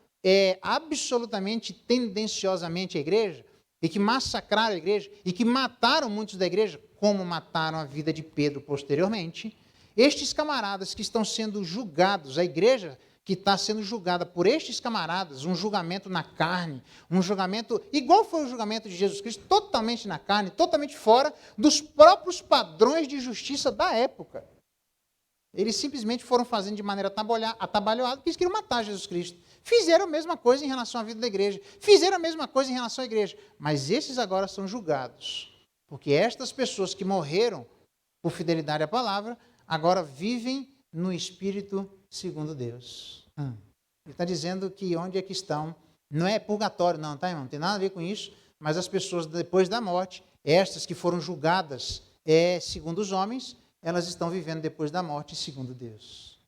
absolutamente tendenciosamente a igreja, e que massacraram a igreja, e que mataram muitos da igreja, como mataram a vida de Pedro posteriormente, estes camaradas que estão sendo julgados, a igreja que está sendo julgada por estes camaradas, um julgamento na carne, um julgamento igual foi o julgamento de Jesus Cristo, totalmente na carne, totalmente fora dos próprios padrões de justiça da época. Eles simplesmente foram fazendo de maneira atabalhoada, porque eles queriam matar Jesus Cristo. Fizeram a mesma coisa em relação à vida da igreja, fizeram a mesma coisa em relação à igreja, mas esses agora são julgados, porque estas pessoas que morreram por fidelidade à palavra, agora vivem no Espírito segundo Deus. Ele está dizendo que onde é que estão, não é purgatório não, tá, irmão? Não tem nada a ver com isso, mas as pessoas depois da morte, estas que foram julgadas segundo os homens, elas estão vivendo depois da morte segundo Deus.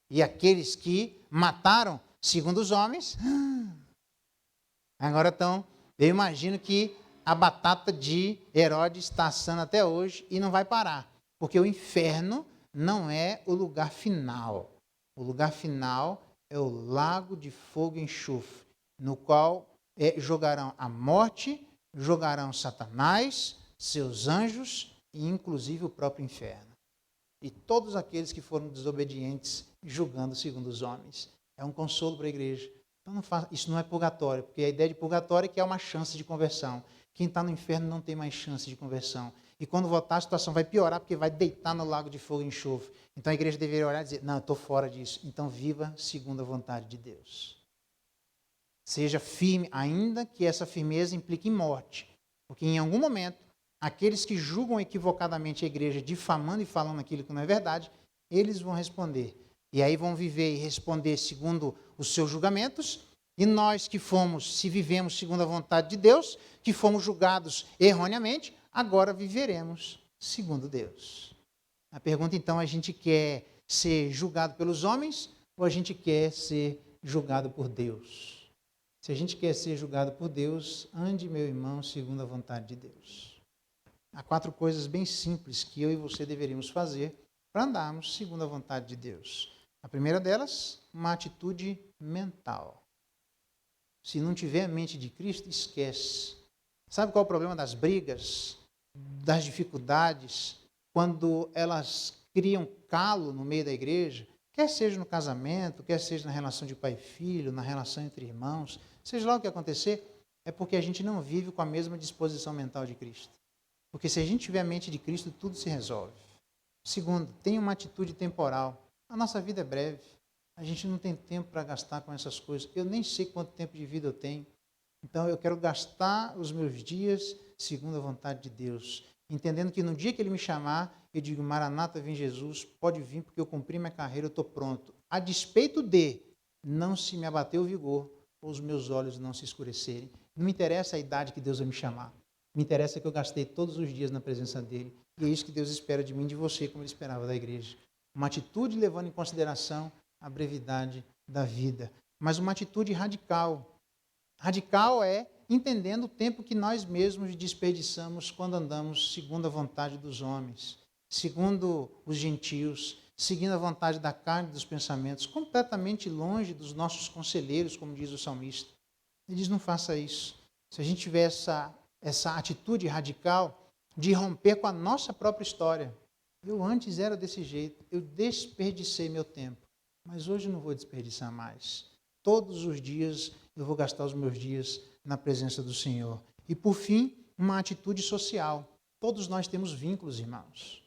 E aqueles que mataram segundo os homens, agora estão, eu imagino que a batata de Herodes está assando até hoje e não vai parar, porque o inferno não é o lugar final. O lugar final é o lago de fogo e enxofre, no qual jogarão a morte, jogarão Satanás, seus anjos e inclusive o próprio inferno. E todos aqueles que foram desobedientes, julgando segundo os homens. É um consolo para a igreja. Então isso não é purgatório, porque a ideia de purgatório é que é uma chance de conversão. Quem está no inferno não tem mais chance de conversão. E quando voltar, a situação vai piorar, porque vai deitar no lago de fogo e enxofre. Então a igreja deveria olhar e dizer, não, eu estou fora disso. Então viva segundo a vontade de Deus. Seja firme, ainda que essa firmeza implique em morte. Porque em algum momento, aqueles que julgam equivocadamente a igreja, difamando e falando aquilo que não é verdade, eles vão responder. E aí vão viver e responder segundo os seus julgamentos. E nós que fomos, se vivemos segundo a vontade de Deus, que fomos julgados erroneamente, agora viveremos segundo Deus. A pergunta então, a gente quer ser julgado pelos homens ou a gente quer ser julgado por Deus? Se a gente quer ser julgado por Deus, ande, meu irmão, segundo a vontade de Deus. Há 4 coisas bem simples que eu e você deveríamos fazer para andarmos segundo a vontade de Deus. A primeira delas, uma atitude mental. Se não tiver a mente de Cristo, esquece. Sabe qual é o problema das brigas, das dificuldades, quando elas criam calo no meio da igreja, quer seja no casamento, quer seja na relação de pai e filho, na relação entre irmãos, seja lá o que acontecer, é porque a gente não vive com a mesma disposição mental de Cristo. Porque se a gente tiver a mente de Cristo, tudo se resolve. Segundo, tenha uma atitude temporal. A nossa vida é breve. A gente não tem tempo para gastar com essas coisas. Eu nem sei quanto tempo de vida eu tenho. Então, eu quero gastar os meus dias segundo a vontade de Deus. Entendendo que no dia que Ele me chamar, eu digo, Maranata, vem Jesus, pode vir porque eu cumpri minha carreira, eu estou pronto. A despeito de não se me abater o vigor, ou os meus olhos não se escurecerem. Não me interessa a idade que Deus vai me chamar. Me interessa que eu gastei todos os dias na presença dEle. E é isso que Deus espera de mim e de você, como Ele esperava da igreja. Uma atitude levando em consideração a brevidade da vida. Mas uma atitude radical. Radical é entendendo o tempo que nós mesmos desperdiçamos quando andamos segundo a vontade dos homens, segundo os gentios, seguindo a vontade da carne e dos pensamentos, completamente longe dos nossos conselheiros, como diz o salmista. Ele diz, não faça isso. Se a gente tiver essa atitude radical de romper com a nossa própria história. Eu antes era desse jeito, eu desperdicei meu tempo, mas hoje não vou desperdiçar mais. Todos os dias eu vou gastar os meus dias na presença do Senhor. E por fim, uma atitude social. Todos nós temos vínculos, irmãos.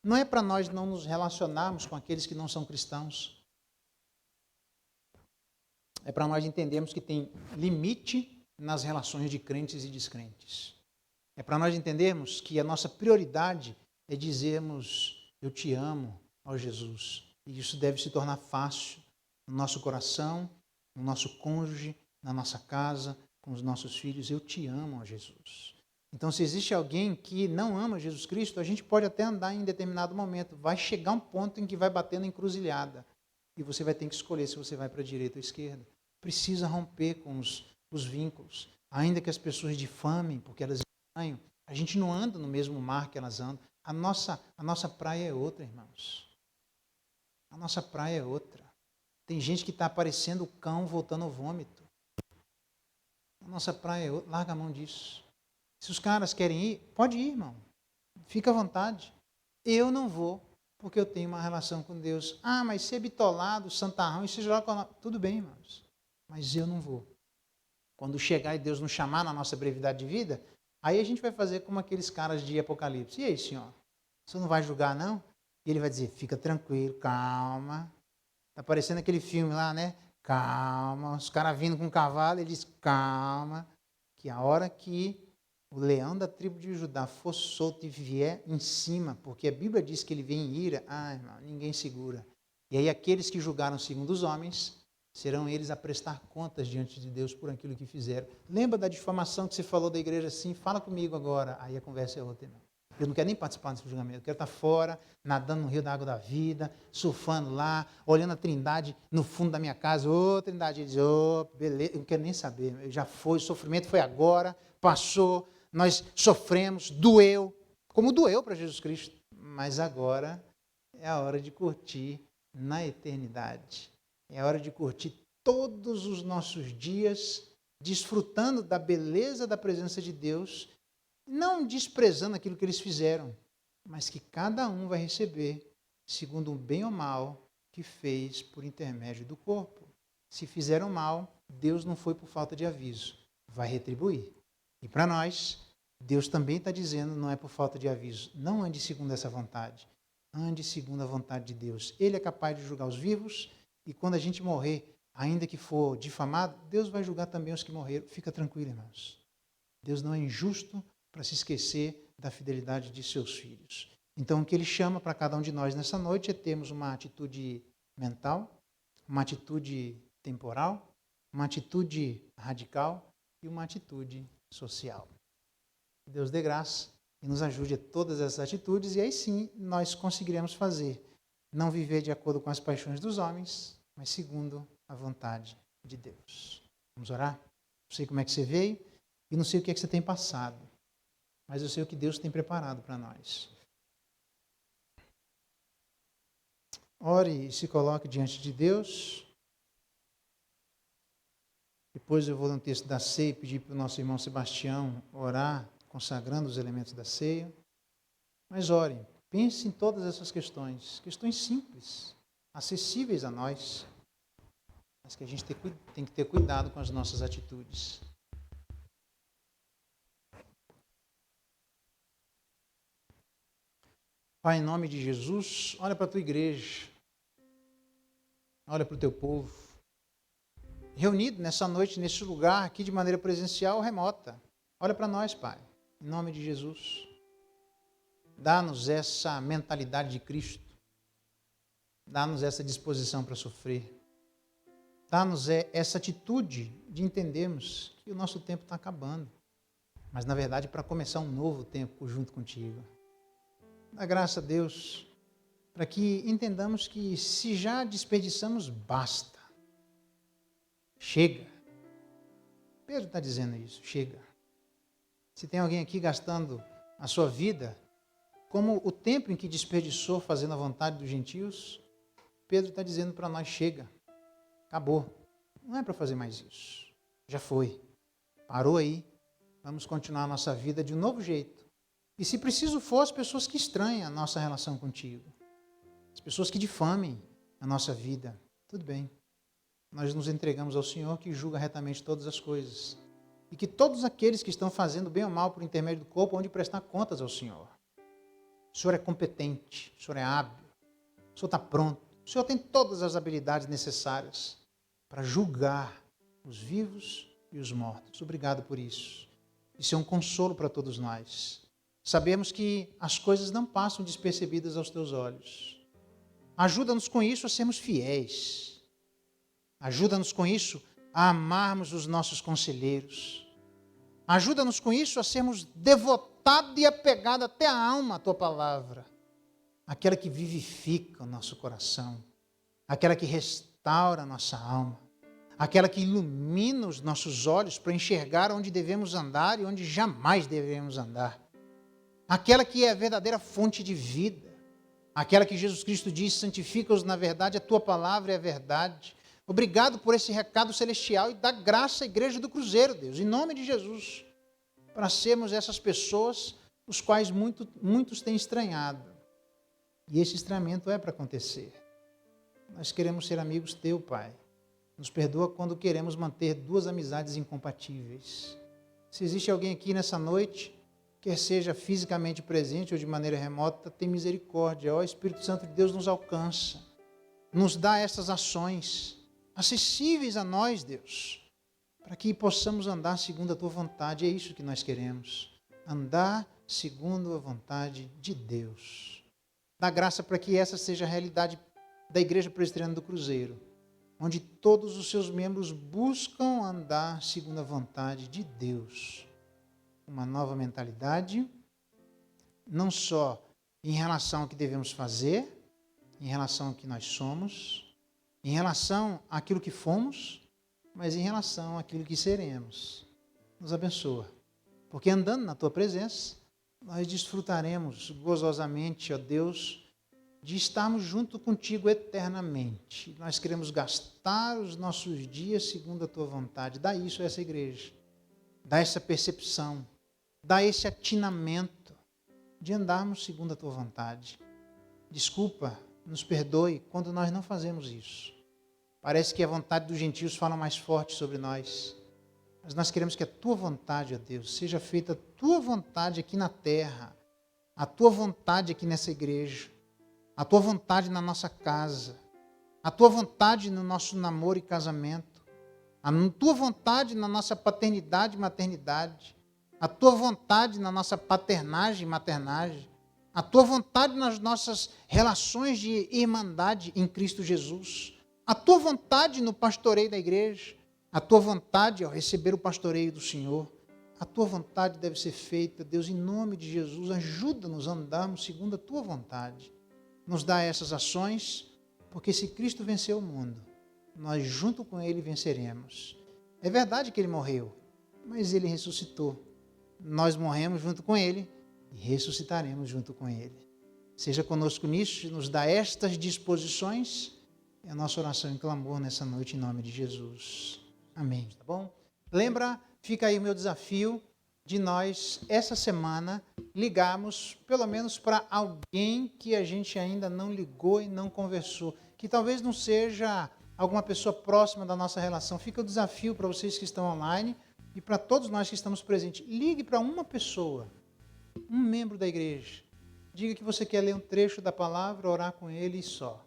Não é para nós não nos relacionarmos com aqueles que não são cristãos. É para nós entendermos que tem limite nas relações de crentes e descrentes. É para nós entendermos que a nossa prioridade é dizermos, eu te amo, ao Jesus. E isso deve se tornar fácil no nosso coração, no nosso cônjuge, na nossa casa, com os nossos filhos. Eu te amo, ó Jesus. Então, se existe alguém que não ama Jesus Cristo, a gente pode até andar em determinado momento. Vai chegar um ponto em que vai bater na encruzilhada. E você vai ter que escolher se você vai para a direita ou a esquerda. Precisa romper com os vínculos. Ainda que as pessoas difamem, porque elas estranham, a gente não anda no mesmo mar que elas andam. A nossa praia é outra, irmãos. A nossa praia é outra. Tem gente que está parecendo o cão voltando ao vômito. A nossa praia é outra. Larga a mão disso. Se os caras querem ir, pode ir, irmão. Fica à vontade. Eu não vou, porque eu tenho uma relação com Deus. Ah, mas ser bitolado, santarrão, e se joga... Tudo bem, irmãos. Mas eu não vou. Quando chegar e Deus nos chamar na nossa brevidade de vida, aí a gente vai fazer como aqueles caras de Apocalipse. E aí, senhor? Você não vai julgar, não? E ele vai dizer, fica tranquilo, calma. Está parecendo aquele filme lá, né? Calma. Os caras vindo com um cavalo, ele diz, calma. Que a hora que o leão da tribo de Judá for solto e vier em cima, porque a Bíblia diz que ele vem em ira, irmão, ninguém segura. E aí aqueles que julgaram segundo os homens, serão eles a prestar contas diante de Deus por aquilo que fizeram. Lembra da difamação que você falou da igreja assim? Fala comigo agora. Aí a conversa é outra, irmão. Eu não quero nem participar desse julgamento. Eu quero estar fora, nadando no rio da água da vida, surfando lá, olhando a Trindade no fundo da minha casa. Ô, Trindade, ele diz, beleza. Eu não quero nem saber. Já foi, o sofrimento foi agora, passou, nós sofremos, doeu, como doeu para Jesus Cristo. Mas agora é a hora de curtir na eternidade. É hora de curtir todos os nossos dias, desfrutando da beleza da presença de Deus, não desprezando aquilo que eles fizeram, mas que cada um vai receber, segundo o bem ou mal que fez por intermédio do corpo. Se fizeram mal, Deus não foi por falta de aviso, vai retribuir. E para nós, Deus também está dizendo, não é por falta de aviso, não ande segundo essa vontade, ande segundo a vontade de Deus. Ele é capaz de julgar os vivos, e quando a gente morrer, ainda que for difamado, Deus vai julgar também os que morreram. Fica tranquilo, irmãos. Deus não é injusto para se esquecer da fidelidade de seus filhos. Então, o que Ele chama para cada um de nós nessa noite é termos uma atitude mental, uma atitude temporal, uma atitude radical e uma atitude social. Deus dê graça e nos ajude a todas essas atitudes, e aí sim nós conseguiremos fazer, não viver de acordo com as paixões dos homens, mas segundo a vontade de Deus. Vamos orar? Não sei como é que você veio e não sei o que é que você tem passado, mas eu sei o que Deus tem preparado para nós. Ore e se coloque diante de Deus. Depois eu vou no texto da ceia e pedir para o nosso irmão Sebastião orar, consagrando os elementos da ceia. Mas ore, pense em todas essas questões simples, acessíveis a nós, mas que a gente tem que ter cuidado com as nossas atitudes. Pai, em nome de Jesus, olha para a tua igreja, olha para o teu povo, reunido nessa noite, nesse lugar, aqui de maneira presencial ou remota. Olha para nós, Pai, em nome de Jesus. Dá-nos essa mentalidade de Cristo, dá-nos essa disposição para sofrer, dá-nos essa atitude de entendermos que o nosso tempo está acabando, mas na verdade para começar um novo tempo junto contigo. Dá graça a Deus para que entendamos que se já desperdiçamos, basta. Chega. Pedro está dizendo isso, chega. Se tem alguém aqui gastando a sua vida como o tempo em que desperdiçou fazendo a vontade dos gentios, Pedro está dizendo para nós, chega, acabou, não é para fazer mais isso, já foi, parou aí, vamos continuar a nossa vida de um novo jeito. E se preciso for, as pessoas que estranham a nossa relação contigo, as pessoas que difamem a nossa vida, tudo bem, nós nos entregamos ao Senhor que julga retamente todas as coisas, e que todos aqueles que estão fazendo bem ou mal por intermédio do corpo, hão de prestar contas ao Senhor. O Senhor é competente, o Senhor é hábil, o Senhor está pronto, o Senhor tem todas as habilidades necessárias para julgar os vivos e os mortos. Obrigado por isso. Isso é um consolo para todos nós. Sabemos que as coisas não passam despercebidas aos teus olhos. Ajuda-nos com isso a sermos fiéis. Ajuda-nos com isso a amarmos os nossos conselheiros. Ajuda-nos com isso a sermos devotados e apegados até a alma à Tua palavra. Aquela que vivifica o nosso coração. Aquela que restaura a nossa alma. Aquela que ilumina os nossos olhos para enxergar onde devemos andar e onde jamais devemos andar. Aquela que é a verdadeira fonte de vida. Aquela que Jesus Cristo diz, santifica-os na verdade, a Tua palavra é a verdade. Obrigado por esse recado celestial e dá graça à igreja do Cruzeiro, Deus, em nome de Jesus, para sermos essas pessoas os quais muitos têm estranhado. E esse estranhamento é para acontecer. Nós queremos ser amigos Teu, Pai. Nos perdoa quando queremos manter duas amizades incompatíveis. Se existe alguém aqui nessa noite, quer seja fisicamente presente ou de maneira remota, tem misericórdia. Ó Espírito Santo de Deus, nos alcança. Nos dá essas ações acessíveis a nós, Deus, para que possamos andar segundo a Tua vontade. É isso que nós queremos. Andar segundo a vontade de Deus. Dá graça para que essa seja a realidade da Igreja Presbiteriana do Cruzeiro, onde todos os seus membros buscam andar segundo a vontade de Deus. Uma nova mentalidade, não só em relação ao que devemos fazer, em relação ao que nós somos, em relação àquilo que fomos, mas em relação àquilo que seremos. Nos abençoa, porque andando na Tua presença, nós desfrutaremos gozosamente, ó Deus, de estarmos junto contigo eternamente. Nós queremos gastar os nossos dias segundo a Tua vontade. Dá isso a essa igreja. Dá essa percepção. Dá esse atinamento de andarmos segundo a Tua vontade. Desculpa, nos perdoe quando nós não fazemos isso. Parece que a vontade dos gentios fala mais forte sobre nós. Mas nós queremos que a Tua vontade, ó Deus, seja feita a Tua vontade aqui na terra. A Tua vontade aqui nessa igreja. A Tua vontade na nossa casa, a Tua vontade no nosso namoro e casamento, a Tua vontade na nossa paternidade e maternidade, a Tua vontade na nossa paternagem e maternagem, a Tua vontade nas nossas relações de irmandade em Cristo Jesus, a Tua vontade no pastoreio da igreja, a Tua vontade ao receber o pastoreio do Senhor. A Tua vontade deve ser feita, Deus, em nome de Jesus, ajuda-nos a andarmos segundo a Tua vontade. Nos dá essas ações, porque se Cristo venceu o mundo, nós junto com Ele venceremos. É verdade que Ele morreu, mas Ele ressuscitou. Nós morremos junto com Ele e ressuscitaremos junto com Ele. Seja conosco nisso, nos dá estas disposições. É a nossa oração em clamor nessa noite, em nome de Jesus. Amém. Tá bom? Lembra, fica aí o meu desafio de nós, essa semana, ligarmos pelo menos para alguém que a gente ainda não ligou e não conversou, que talvez não seja alguma pessoa próxima da nossa relação. Fica o desafio para vocês que estão online e para todos nós que estamos presentes. Ligue para uma pessoa, um membro da igreja. Diga que você quer ler um trecho da palavra, orar com ele e só.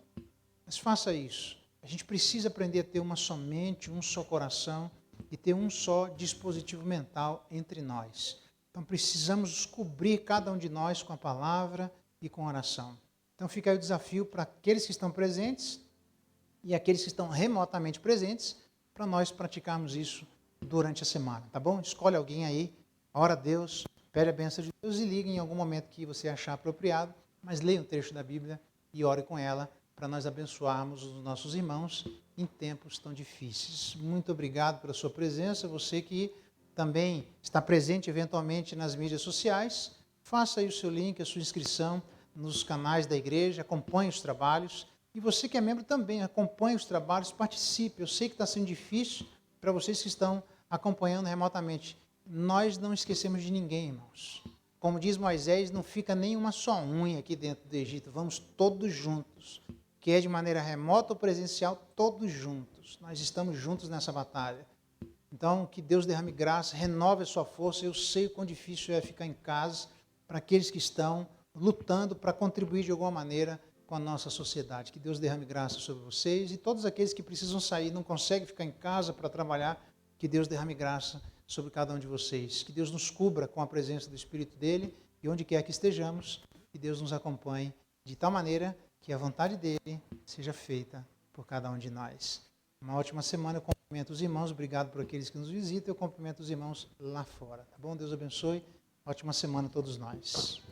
Mas faça isso. A gente precisa aprender a ter uma só mente, um só coração, e ter um só dispositivo mental entre nós. Então precisamos cobrir cada um de nós com a palavra e com a oração. Então fica aí o desafio para aqueles que estão presentes e aqueles que estão remotamente presentes, para nós praticarmos isso durante a semana, tá bom? Escolhe alguém aí, ora a Deus, pede a bênção de Deus e liga em algum momento que você achar apropriado, mas leia um trecho da Bíblia e ore com ela, para nós abençoarmos os nossos irmãos em tempos tão difíceis. Muito obrigado pela sua presença. Você que também está presente eventualmente nas mídias sociais, faça aí o seu link, a sua inscrição nos canais da igreja, acompanhe os trabalhos. E você que é membro também, acompanhe os trabalhos, participe. Eu sei que está sendo difícil para vocês que estão acompanhando remotamente. Nós não esquecemos de ninguém, irmãos. Como diz Moisés, não fica nenhuma só unha aqui dentro do Egito. Vamos todos juntos. Que é de maneira remota ou presencial, todos juntos. Nós estamos juntos nessa batalha. Então, que Deus derrame graça, renove a sua força. Eu sei o quão difícil é ficar em casa para aqueles que estão lutando para contribuir de alguma maneira com a nossa sociedade. Que Deus derrame graça sobre vocês e todos aqueles que precisam sair, não conseguem ficar em casa para trabalhar, que Deus derrame graça sobre cada um de vocês. Que Deus nos cubra com a presença do Espírito dele e onde quer que estejamos, que Deus nos acompanhe de tal maneira que a vontade dele seja feita por cada um de nós. Uma ótima semana. Eu cumprimento os irmãos. Obrigado por aqueles que nos visitam. Eu cumprimento os irmãos lá fora. Tá bom? Deus abençoe. Ótima semana a todos nós.